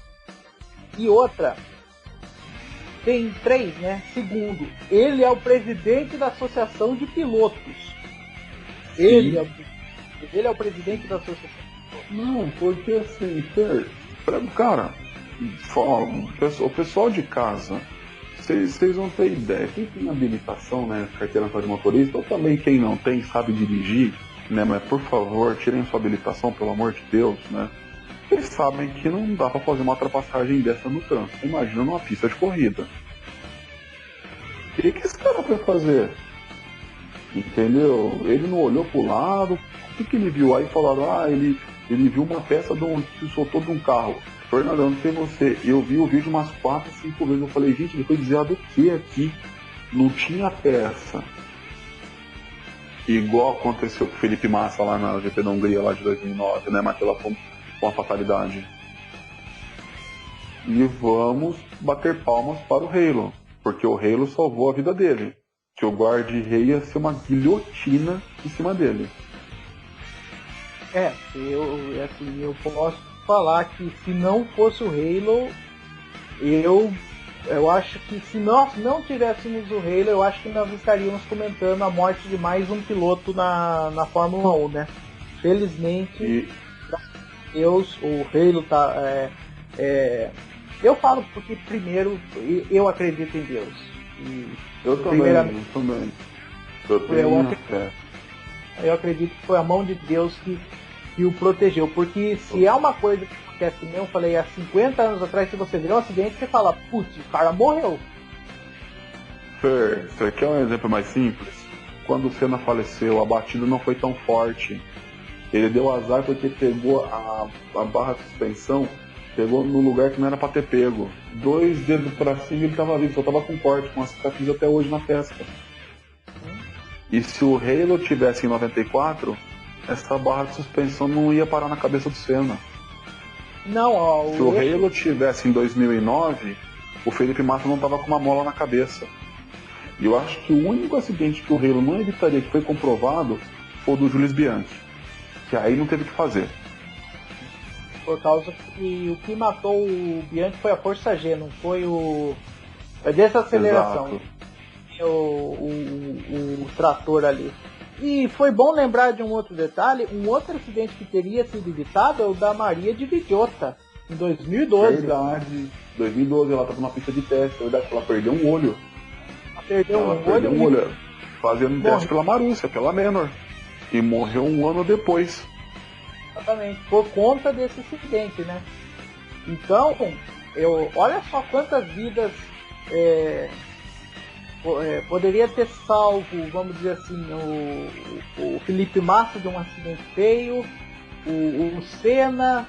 E outra, tem três, né? Segundo, ele é o presidente da Associação de Pilotos. Ele é o presidente da associação. Não, porque assim, cara, o pessoal de casa, vocês não têm ideia. Quem tem habilitação, né, carteira de motorista, ou também quem não tem, sabe dirigir, né, mas por favor, tirem sua habilitação, pelo amor de Deus, né. Vocês sabem que não dá pra fazer uma ultrapassagem dessa no trânsito. Imagina numa pista de corrida. O que esse cara vai fazer? Entendeu? Ele não olhou pro lado. O que ele viu? Aí falaram, ele viu uma peça que soltou de um carro. Fernando, não sei você, eu vi o vídeo umas 4, 5 vezes. Eu falei, gente, ele foi desviado do que aqui? Não tinha peça. Igual aconteceu com o Felipe Massa lá na GP da Hungria lá de 2009, né? Mas aquela foi uma fatalidade. E vamos bater palmas para o Halo, porque o Halo salvou a vida dele. Que o guarda-rei ia ser uma guilhotina em cima dele. Eu posso falar que se não fosse o Halo, eu acho que se nós não tivéssemos o Halo, eu acho que nós estaríamos comentando a morte de mais um piloto na Fórmula 1, né? Felizmente, graças a Deus, o Halo tá... eu falo porque, primeiro, eu acredito em Deus. Eu também. Eu acredito que foi a mão de Deus que o protegeu. Porque se é uma coisa que acontece, como eu falei, há 50 anos atrás, se você virar um acidente, você fala, putz, o cara morreu. Fer, você quer um exemplo mais simples? Quando o Senna faleceu, a batida não foi tão forte. Ele deu azar porque pegou a barra de suspensão, pegou no lugar que não era pra ter pego. 2 dedos pra cima e ele tava vivo, só tava com corte, com a cicatriz até hoje na testa. E se o Halo tivesse em 94, essa barra de suspensão não ia parar na cabeça do Senna. Não, se o Halo tivesse em 2009, o Felipe Massa não tava com uma mola na cabeça. E eu acho que o único acidente que o Halo não evitaria, que foi comprovado, foi o do Jules Bianchi. Que aí não teve o que fazer. Por causa que o que matou o Bianchi foi a força G, não foi a desaceleração. O trator ali. E foi bom lembrar de um outro detalhe, um outro acidente que teria sido evitado é o da Maria de Vidiota, em 2012. Verdade, 2012 ela estava na pista de teste, verdade, ela perdeu um olho. Perdeu um olho fazendo teste pela Marúcia, pela Menor. E morreu um ano depois. Exatamente, por conta desse acidente, né? Então, olha só quantas vidas poderia ter salvo, vamos dizer assim, o Felipe Massa de um acidente feio, o Senna,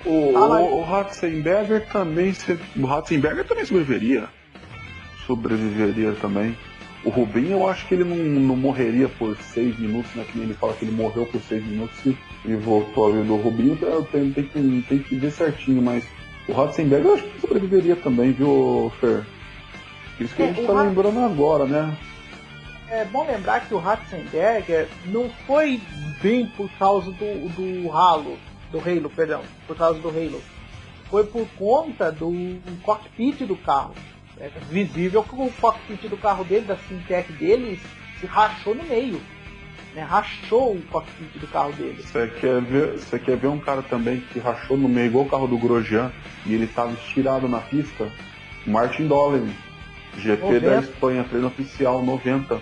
o Ratzenberger também sobreviveria também. O Rubinho, eu acho que ele não morreria por 6 minutos, né? Que nem ele fala que ele morreu por 6 minutos e voltou a vida. O Rubinho tem que ver certinho, mas o Ratzenberger eu acho que sobreviveria também, viu, Fer? Isso que a gente tá lembrando agora, né? É bom lembrar que o Ratzenberger não foi bem por causa do Halo, por causa do Halo. Foi por conta do cockpit do carro. É visível que o cockpit do carro dele, da Sintec dele, se rachou no meio. Né? Rachou o cockpit do carro dele. Você quer ver um cara também que rachou no meio, igual o carro do Grosjean, e ele estava estirado na pista? Martin Dolley, GP 90. Da Espanha, treino oficial 90.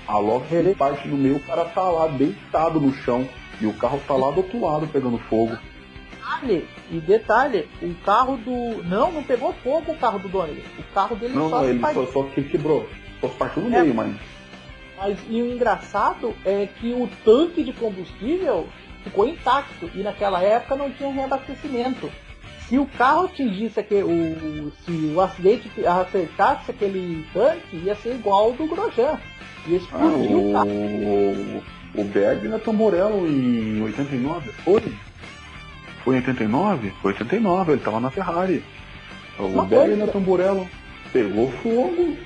A logo que parte no meio, o cara tá lá deitado no chão, e o carro tá lá do outro lado pegando fogo. Detalhe, o carro do... Não pegou fogo o carro do Donnelly. O carro dele só que quebrou. Só partiu no meio, mas... E o engraçado é que o tanque de combustível ficou intacto. E naquela época não tinha reabastecimento. se o carro atingisse se o acidente acertasse aquele tanque, ia ser igual ao do Grosjean. Ia explodir o carro. O Berg na Tamborello em 89, foi? Foi em 89? Foi 89, ele tava na Ferrari. O Berg na Tamborello pegou fogo,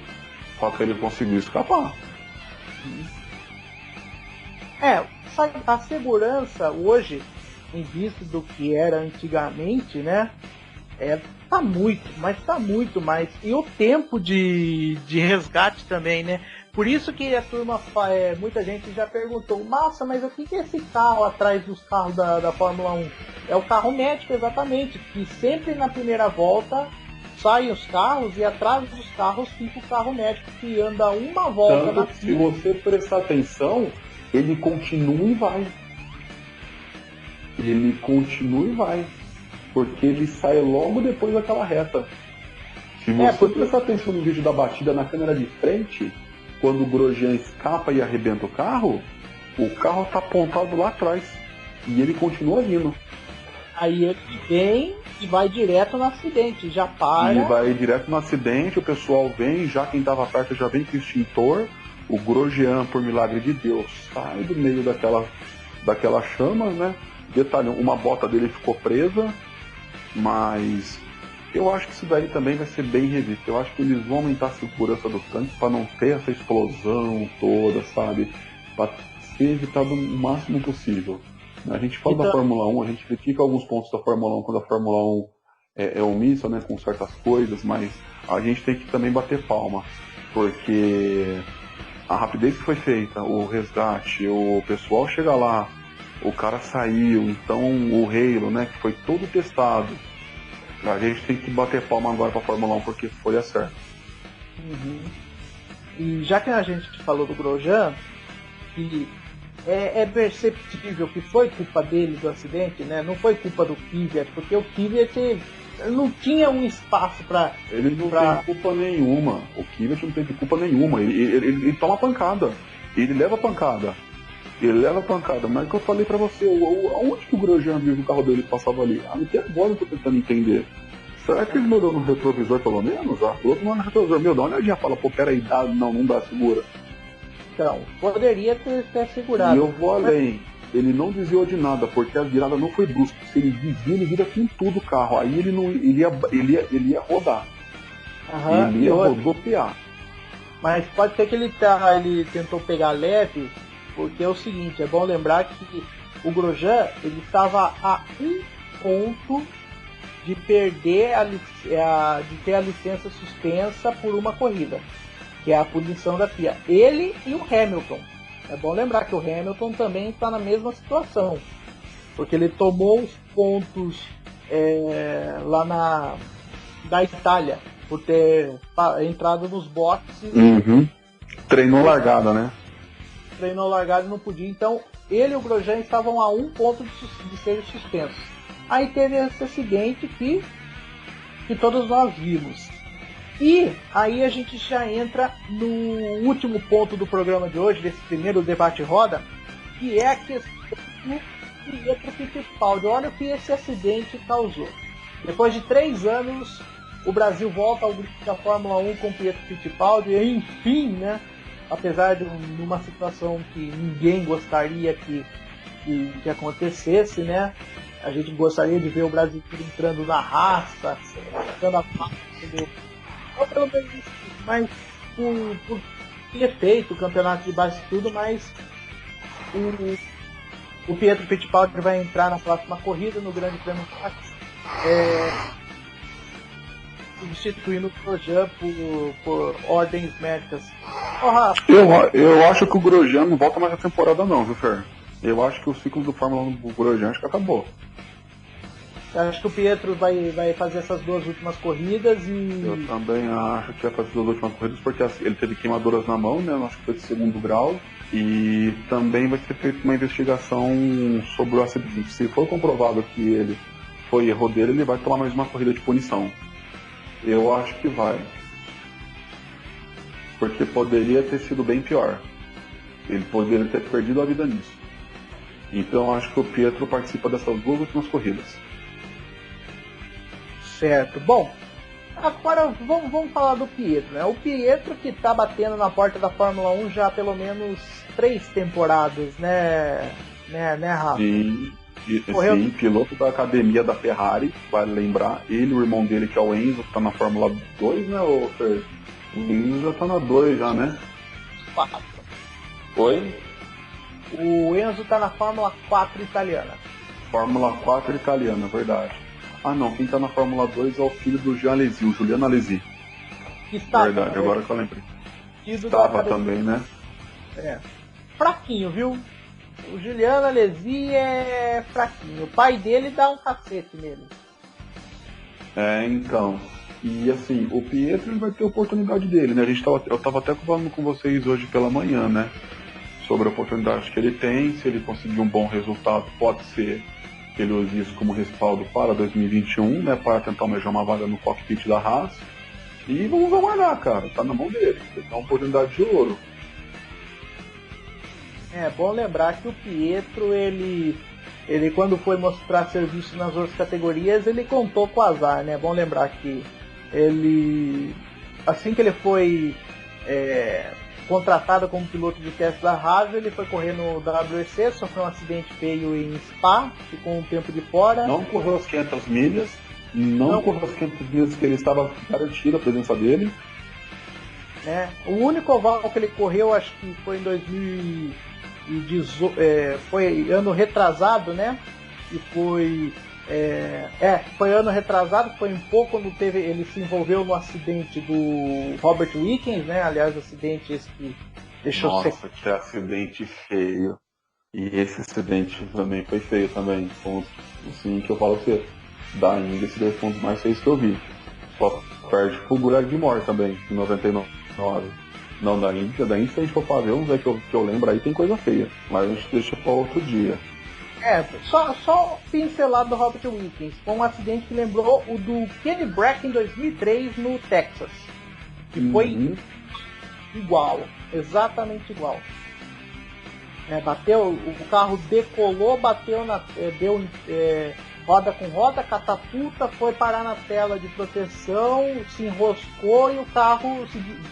só que ele conseguiu escapar. A segurança hoje, em vista do que era antigamente, né? Tá muito mais. E o tempo de resgate também, né? Por isso que a turma, muita gente já perguntou, massa, mas o que é esse carro atrás dos carros da Fórmula 1? É o carro médico, exatamente, que sempre na primeira volta saem os carros e atrás dos carros fica o carro médico que anda uma volta Tanto na que, pista. se você prestar atenção, ele continua e vai. Ele continua e vai. Porque ele sai logo depois daquela reta. Se você prestar atenção no vídeo da batida na câmera de frente, quando o Grosjean escapa e arrebenta o carro tá apontado lá atrás. E ele continua vindo. Aí ele vem e vai direto no acidente, já para. E vai direto no acidente, o pessoal vem, já quem estava perto já vem com o extintor. O Grosjean, por milagre de Deus, sai do meio daquelas chamas, né? Detalhe, uma bota dele ficou presa, mas eu acho que isso daí também vai ser bem revisto. Eu acho que eles vão aumentar a segurança do tanque para não ter essa explosão toda, sabe? Para ser evitado o máximo possível. A gente fala da Fórmula 1, a gente critica alguns pontos da Fórmula 1 quando a Fórmula 1 é omissa, né, com certas coisas, mas a gente tem que também bater palma, porque a rapidez que foi feita, o resgate, o pessoal chega lá, o cara saiu, então o Halo, né, que foi todo testado, a gente tem que bater palma agora pra Fórmula 1 porque foi a certo. E já que a gente falou do Grosjean, que é perceptível que foi culpa dele do acidente, né? Não foi culpa do Kvyat, porque o Kvyat não tinha um espaço para. Ele não tem culpa nenhuma. O Kvyat não tem culpa nenhuma. Ele toma pancada. Ele leva pancada. Mas que eu falei pra você, aonde que o Grosjean viu que o carro dele passava ali? Até agora eu tô tentando entender. Será que ele não olhou no retrovisor pelo menos? O outro não é no retrovisor. Meu, dá uma olhadinha, fala, pô, peraí, não dá, segura. Então, poderia ter segurado. E eu vou além. Ele não desviou de nada, porque a virada não foi brusca. Se ele desvia, ele vira com tudo o carro. Aí ele ia rodar. Ele ia rodopiar. Mas pode ser que ele tentou pegar leve, porque é o seguinte, é bom lembrar que o Grosjean, ele estava a um ponto de perder de ter a licença suspensa por uma corrida, que é a punição da FIA. Ele e o Hamilton. É bom lembrar que o Hamilton também está na mesma situação, porque ele tomou os pontos lá da Itália, por ter entrado nos boxes. Treinou largada, né? Treinou largada e não podia. Então, ele e o Grosjean estavam a um ponto de serem suspensos. Aí teve esse acidente que todos nós vimos. E aí a gente já entra no último ponto do programa de hoje, desse primeiro debate roda, que é a questão do Pietro Fittipaldi. Olha o que esse acidente causou. Depois de 3 anos, o Brasil volta ao grid da Fórmula 1 com o Pietro Fittipaldi, e enfim, né? Apesar de uma situação que ninguém gostaria que acontecesse, né? A gente gostaria de ver o Brasil entrando na raça, entrando a raça, entendeu? Ou pelo menos isso, mas por ter feito o campeonato de base e tudo, mas o Pietro Fittipaldi vai entrar na próxima corrida no Grande Prêmio substituindo o Grosjean por ordens médicas. Eu acho que o Grosjean não volta mais a temporada não, viu, Fer? Eu acho que o ciclo do Fórmula 1 do Grosjean acho que acabou. Eu acho que o Pietro vai fazer essas 2 últimas corridas e... Eu também acho que vai fazer as 2 últimas corridas porque ele teve queimaduras na mão, né? Eu acho que foi de 2º grau. E também vai ser feita uma investigação sobre o acidente. Se for comprovado que ele foi erro dele, ele vai tomar mais uma corrida de punição. Eu acho que vai. Porque poderia ter sido bem pior. Ele poderia ter perdido a vida nisso. Então eu acho que o Pietro participa dessas 2 últimas corridas. Certo. Bom, agora vamos falar do Pietro, né? O Pietro que tá batendo na porta da Fórmula 1 já há pelo menos 3 temporadas, né, Rafa? Sim, piloto da academia da Ferrari, vale lembrar. Ele, o irmão dele, que é o Enzo, que tá na Fórmula 2, né, Fer? O Enzo já tá na 2 já, né? 4. Oi? O Enzo tá na Fórmula 4 italiana. Fórmula 4 italiana, verdade. Ah não, quem tá na Fórmula 2 é o filho do Jean Alesi, o Juliano Alesi. Verdade, agora que eu lembrei. Estava também, né? Fraquinho, viu? O Juliano Alesi é fraquinho. O pai dele dá um cacete nele. Então. E assim, o Pietro ele vai ter a oportunidade dele, né? Eu tava até falando com vocês hoje pela manhã, né? Sobre a oportunidade que ele tem, se ele conseguir um bom resultado, pode ser que ele use isso como respaldo para 2021, né? Para tentar almejar uma vaga no cockpit da Haas. E vamos aguardar, cara. Tá na mão dele. Ele dá uma oportunidade de ouro. É bom lembrar que o Pietro, ele quando foi mostrar serviço nas outras categorias, ele contou com o azar, né? É bom lembrar que ele, assim que ele foi contratado como piloto de teste da Haas, ele foi correr no WEC, sofreu um acidente feio em Spa, ficou um tempo de fora. Não correu as 500 milhas, não correu as 500 milhas que ele estava garantido a presença dele. O único oval que ele correu, acho que foi em 2018, foi ano retrasado, né? E foi ano retrasado, foi um pouco quando ele se envolveu no acidente do Robert Wickens, né? Aliás, acidente esse que deixou... Nossa, que acidente feio. E esse acidente também foi feio também. Assim, que eu falo que você, da Índia, esse dois pontos mais feios que eu vi. Só perde pro Greg Moore também, em 99. Não, da Índia, se a gente for fazer uns que eu lembro aí, tem coisa feia. Mas a gente deixa pra outro dia. Só pincelado do Robert Wickens. Foi um acidente que lembrou o do Kenny Brack em 2003 no Texas. Que foi igual, exatamente igual. Bateu, o carro decolou, bateu deu roda com roda, catapulta, foi parar na tela de proteção, se enroscou e o carro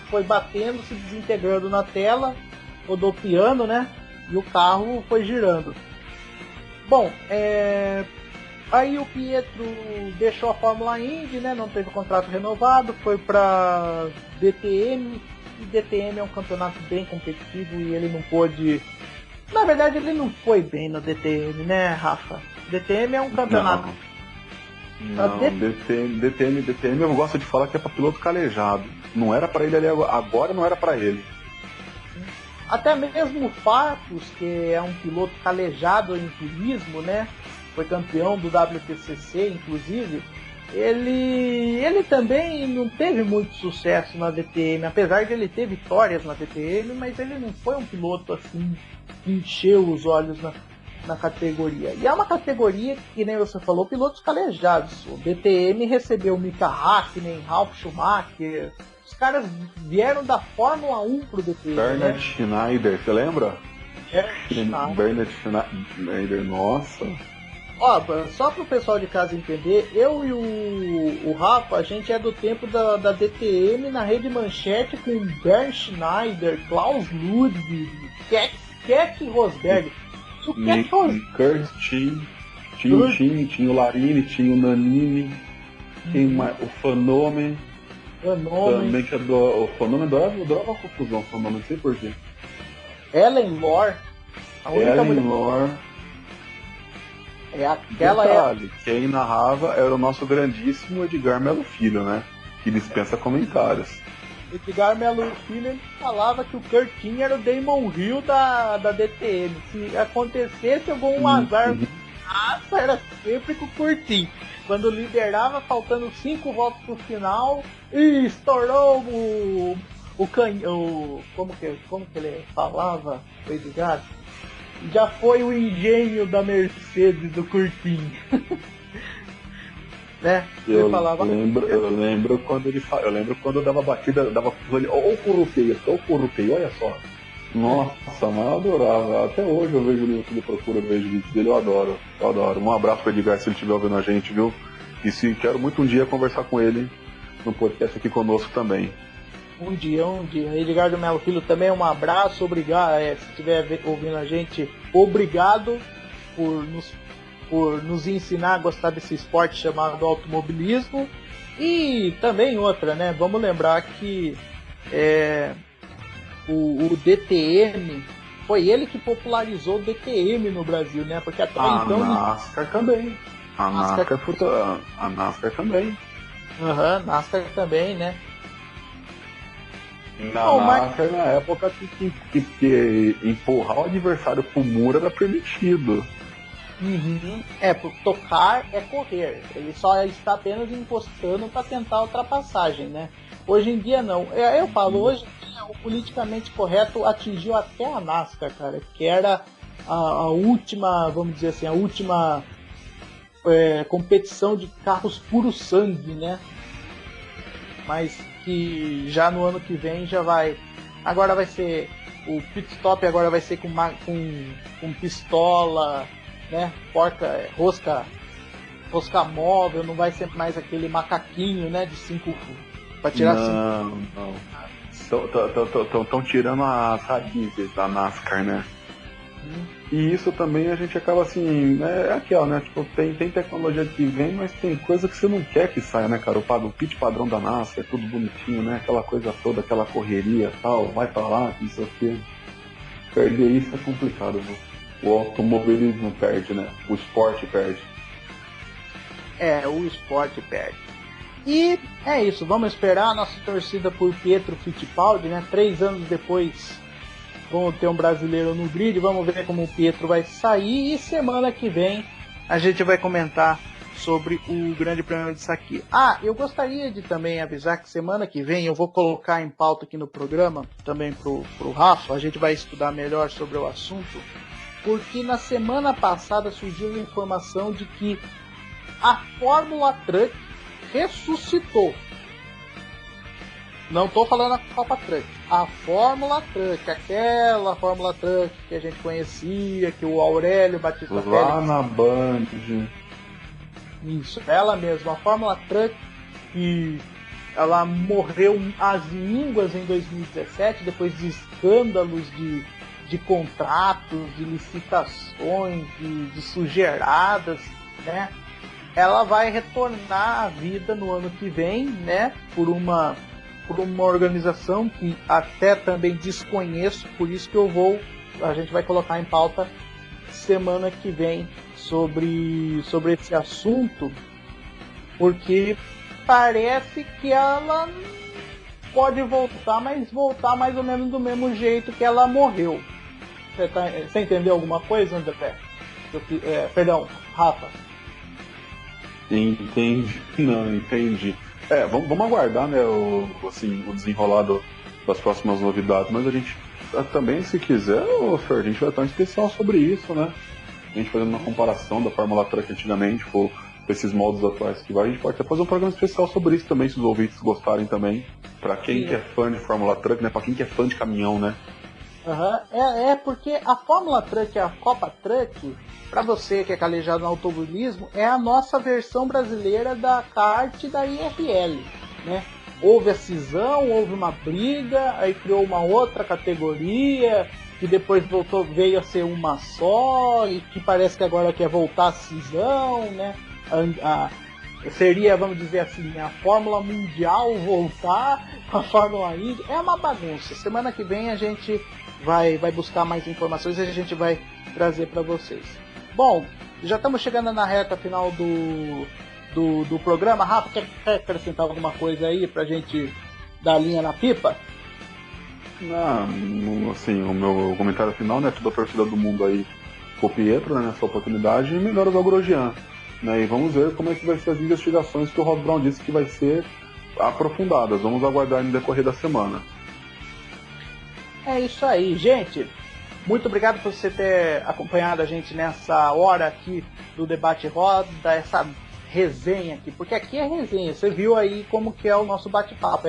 foi batendo, se desintegrando na tela, rodopiando, né? E o carro foi girando. Bom, aí o Pietro deixou a Fórmula Indy, né? Não teve contrato renovado, foi para DTM, e DTM é um campeonato bem competitivo e ele não pôde... Na verdade, ele não foi bem no DTM, né, Rafa? DTM é um campeonato... Não, DTM eu gosto de falar que é para piloto calejado. Não era para ele ali agora, não era para ele. Até mesmo o Farfus, que é um piloto calejado em turismo, né? Foi campeão do WTCC, inclusive. Ele também não teve muito sucesso na DTM, apesar de ele ter vitórias na DTM, mas ele não foi um piloto assim que encheu os olhos na categoria. E é uma categoria que, nem você falou, pilotos calejados. O DTM recebeu Mika Hakkinen, Ralf Schumacher. Os caras vieram da Fórmula 1 pro DTM. Bernard Schneider, você lembra? Bernard Schneider, nossa. Ó, só pro pessoal de casa entender, eu e o Rafa, a gente é do tempo da DTM na Rede Manchete com Bernd Schneider, Klaus Ludwig, Keck Rosberg. Kurt tinha o Larini, tinha o Nanini, o Fanome. Também que o Fanome adorava a confusão, o Fanome, não sei porquê. Ellen Lore. Detalhe, quem narrava era o nosso grandíssimo Edgar Melo Filho, né? Que dispensa comentários. Edgar Melo Filho, ele falava que o Curtin era o Damon Hill da DTM. Se acontecesse algum azar, era sempre com o Curtin. Quando liderava, faltando 5 voltas pro final, e estourou o canhão. Como que ele falava, o Edgar? Já foi o engenho da Mercedes do Curtin. Né? Eu lembro quando eu dava batida, dava olha o Corrupeio, olha só. Nossa, mas eu adorava. Até hoje eu vejo no YouTube, procuro, vejo vídeos dele, eu adoro. Um abraço pro Edgar se ele estiver ouvindo a gente, viu? E se quero muito um dia conversar com ele no podcast aqui conosco também. Um dia. Edgardo Melo Filho também, um abraço, obrigado. Se estiver ouvindo a gente, obrigado por nos ensinar a gostar desse esporte chamado automobilismo. E também outra, né? Vamos lembrar que o DTM, foi ele que popularizou o DTM no Brasil, né? Porque até então... NASCAR também. A NASCAR também. NASCAR também, né? NASCAR, na época que empurrar o adversário pro muro era permitido. Uhum. Tocar é correr. Ele só está apenas encostando para tentar a ultrapassagem, né? Hoje em dia não. Eu falo, hoje em dia o politicamente correto atingiu até a NASCAR, cara, que era a última, vamos dizer assim, a última competição de carros puro sangue, né? Mas que já no ano que vem já vai. Agora vai ser. O pit stop agora vai ser com pistola, né? Rosca móvel, não vai ser mais aquele macaquinho, né? De 5 para tirar 5. Não. Estão tirando as raízes da NASCAR, né? E isso também a gente acaba assim, é aquela, né? Tipo, tem tecnologia que vem, mas tem coisa que você não quer que saia, né, cara? O pit padrão da NASCAR é tudo bonitinho, né? Aquela coisa toda, aquela correria e tal, vai pra lá, não sei o quê. Perder isso é complicado, né? O automobilismo perde, né? O esporte perde. O esporte perde. E é isso, vamos esperar a nossa torcida por Pietro Fittipaldi, né? 3 anos depois vamos ter um brasileiro no grid, vamos ver como o Pietro vai sair, e semana que vem a gente vai comentar sobre o Grande Prêmio de Sakir. Eu gostaria de também avisar que semana que vem eu vou colocar em pauta aqui no programa, também pro Rafa, a gente vai estudar melhor sobre o assunto, porque na semana passada surgiu a informação de que a Fórmula Truck ressuscitou. Não estou falando a Copa Truck, a Fórmula Truck, aquela Fórmula Truck que a gente conhecia, que o Aurélio Batista lá Félix... na Band. Isso, ela mesma, a Fórmula Truck, que ela morreu às línguas em 2017, depois de escândalos de contratos, de licitações, de sujeiradas, né? Ela vai retornar à vida no ano que vem, né? Por uma organização que até também desconheço, por isso que a gente vai colocar em pauta semana que vem sobre esse assunto, porque parece que ela pode voltar, mas voltar mais ou menos do mesmo jeito que ela morreu. Você entendeu alguma coisa, André? Perdão, Rafa. Entendi. Vamos aguardar, né, o desenrolar das próximas novidades, mas a gente também, se quiser, Fer, a gente vai estar um especial sobre isso, né? A gente fazendo uma comparação da Fórmula Truck antigamente com esses modos atuais que vai, a gente pode até fazer um programa especial sobre isso também, se os ouvintes gostarem também. Pra quem que é fã de Fórmula Truck, né? Pra quem que é fã de caminhão, né? Porque a Fórmula Truck, a Copa Truck, para você que é calejado no automobilismo, é a nossa versão brasileira da kart da IRL, né? Houve a cisão, houve uma briga, aí criou uma outra categoria, que depois veio a ser uma só, e que parece que agora quer voltar a cisão, né? Seria, vamos dizer assim, a Fórmula Mundial voltar com a Fórmula Indy. É uma bagunça. Semana que vem a gente vai buscar mais informações e a gente vai trazer para vocês. Bom, já estamos chegando na reta final do programa. Rafa, quer acrescentar alguma coisa aí pra gente dar linha na pipa? Assim, o meu comentário final, né? Toda a torcida do mundo aí com o Pietro, né, nessa oportunidade, e melhoras ao Grosjean. Né, e vamos ver como é que vai ser as investigações que o Ross Brown disse que vai ser aprofundadas. Vamos aguardar no decorrer da semana. É isso aí, gente. Muito obrigado por você ter acompanhado a gente nessa hora aqui do Debate Roda, essa resenha aqui, porque aqui é resenha. Você viu aí como que é o nosso bate-papo.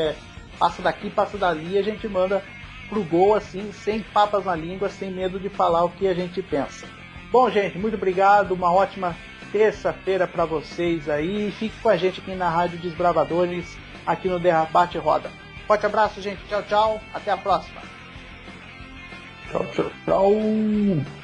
Passa daqui, passa dali, a gente manda pro gol assim, sem papas na língua, sem medo de falar o que a gente pensa. Bom, gente, muito obrigado, uma ótima terça-feira para vocês aí. Fique com a gente aqui na Rádio Desbravadores, aqui no Debate Roda. Forte abraço, gente. Tchau, tchau. Até a próxima. Tchau, tchau, tchau.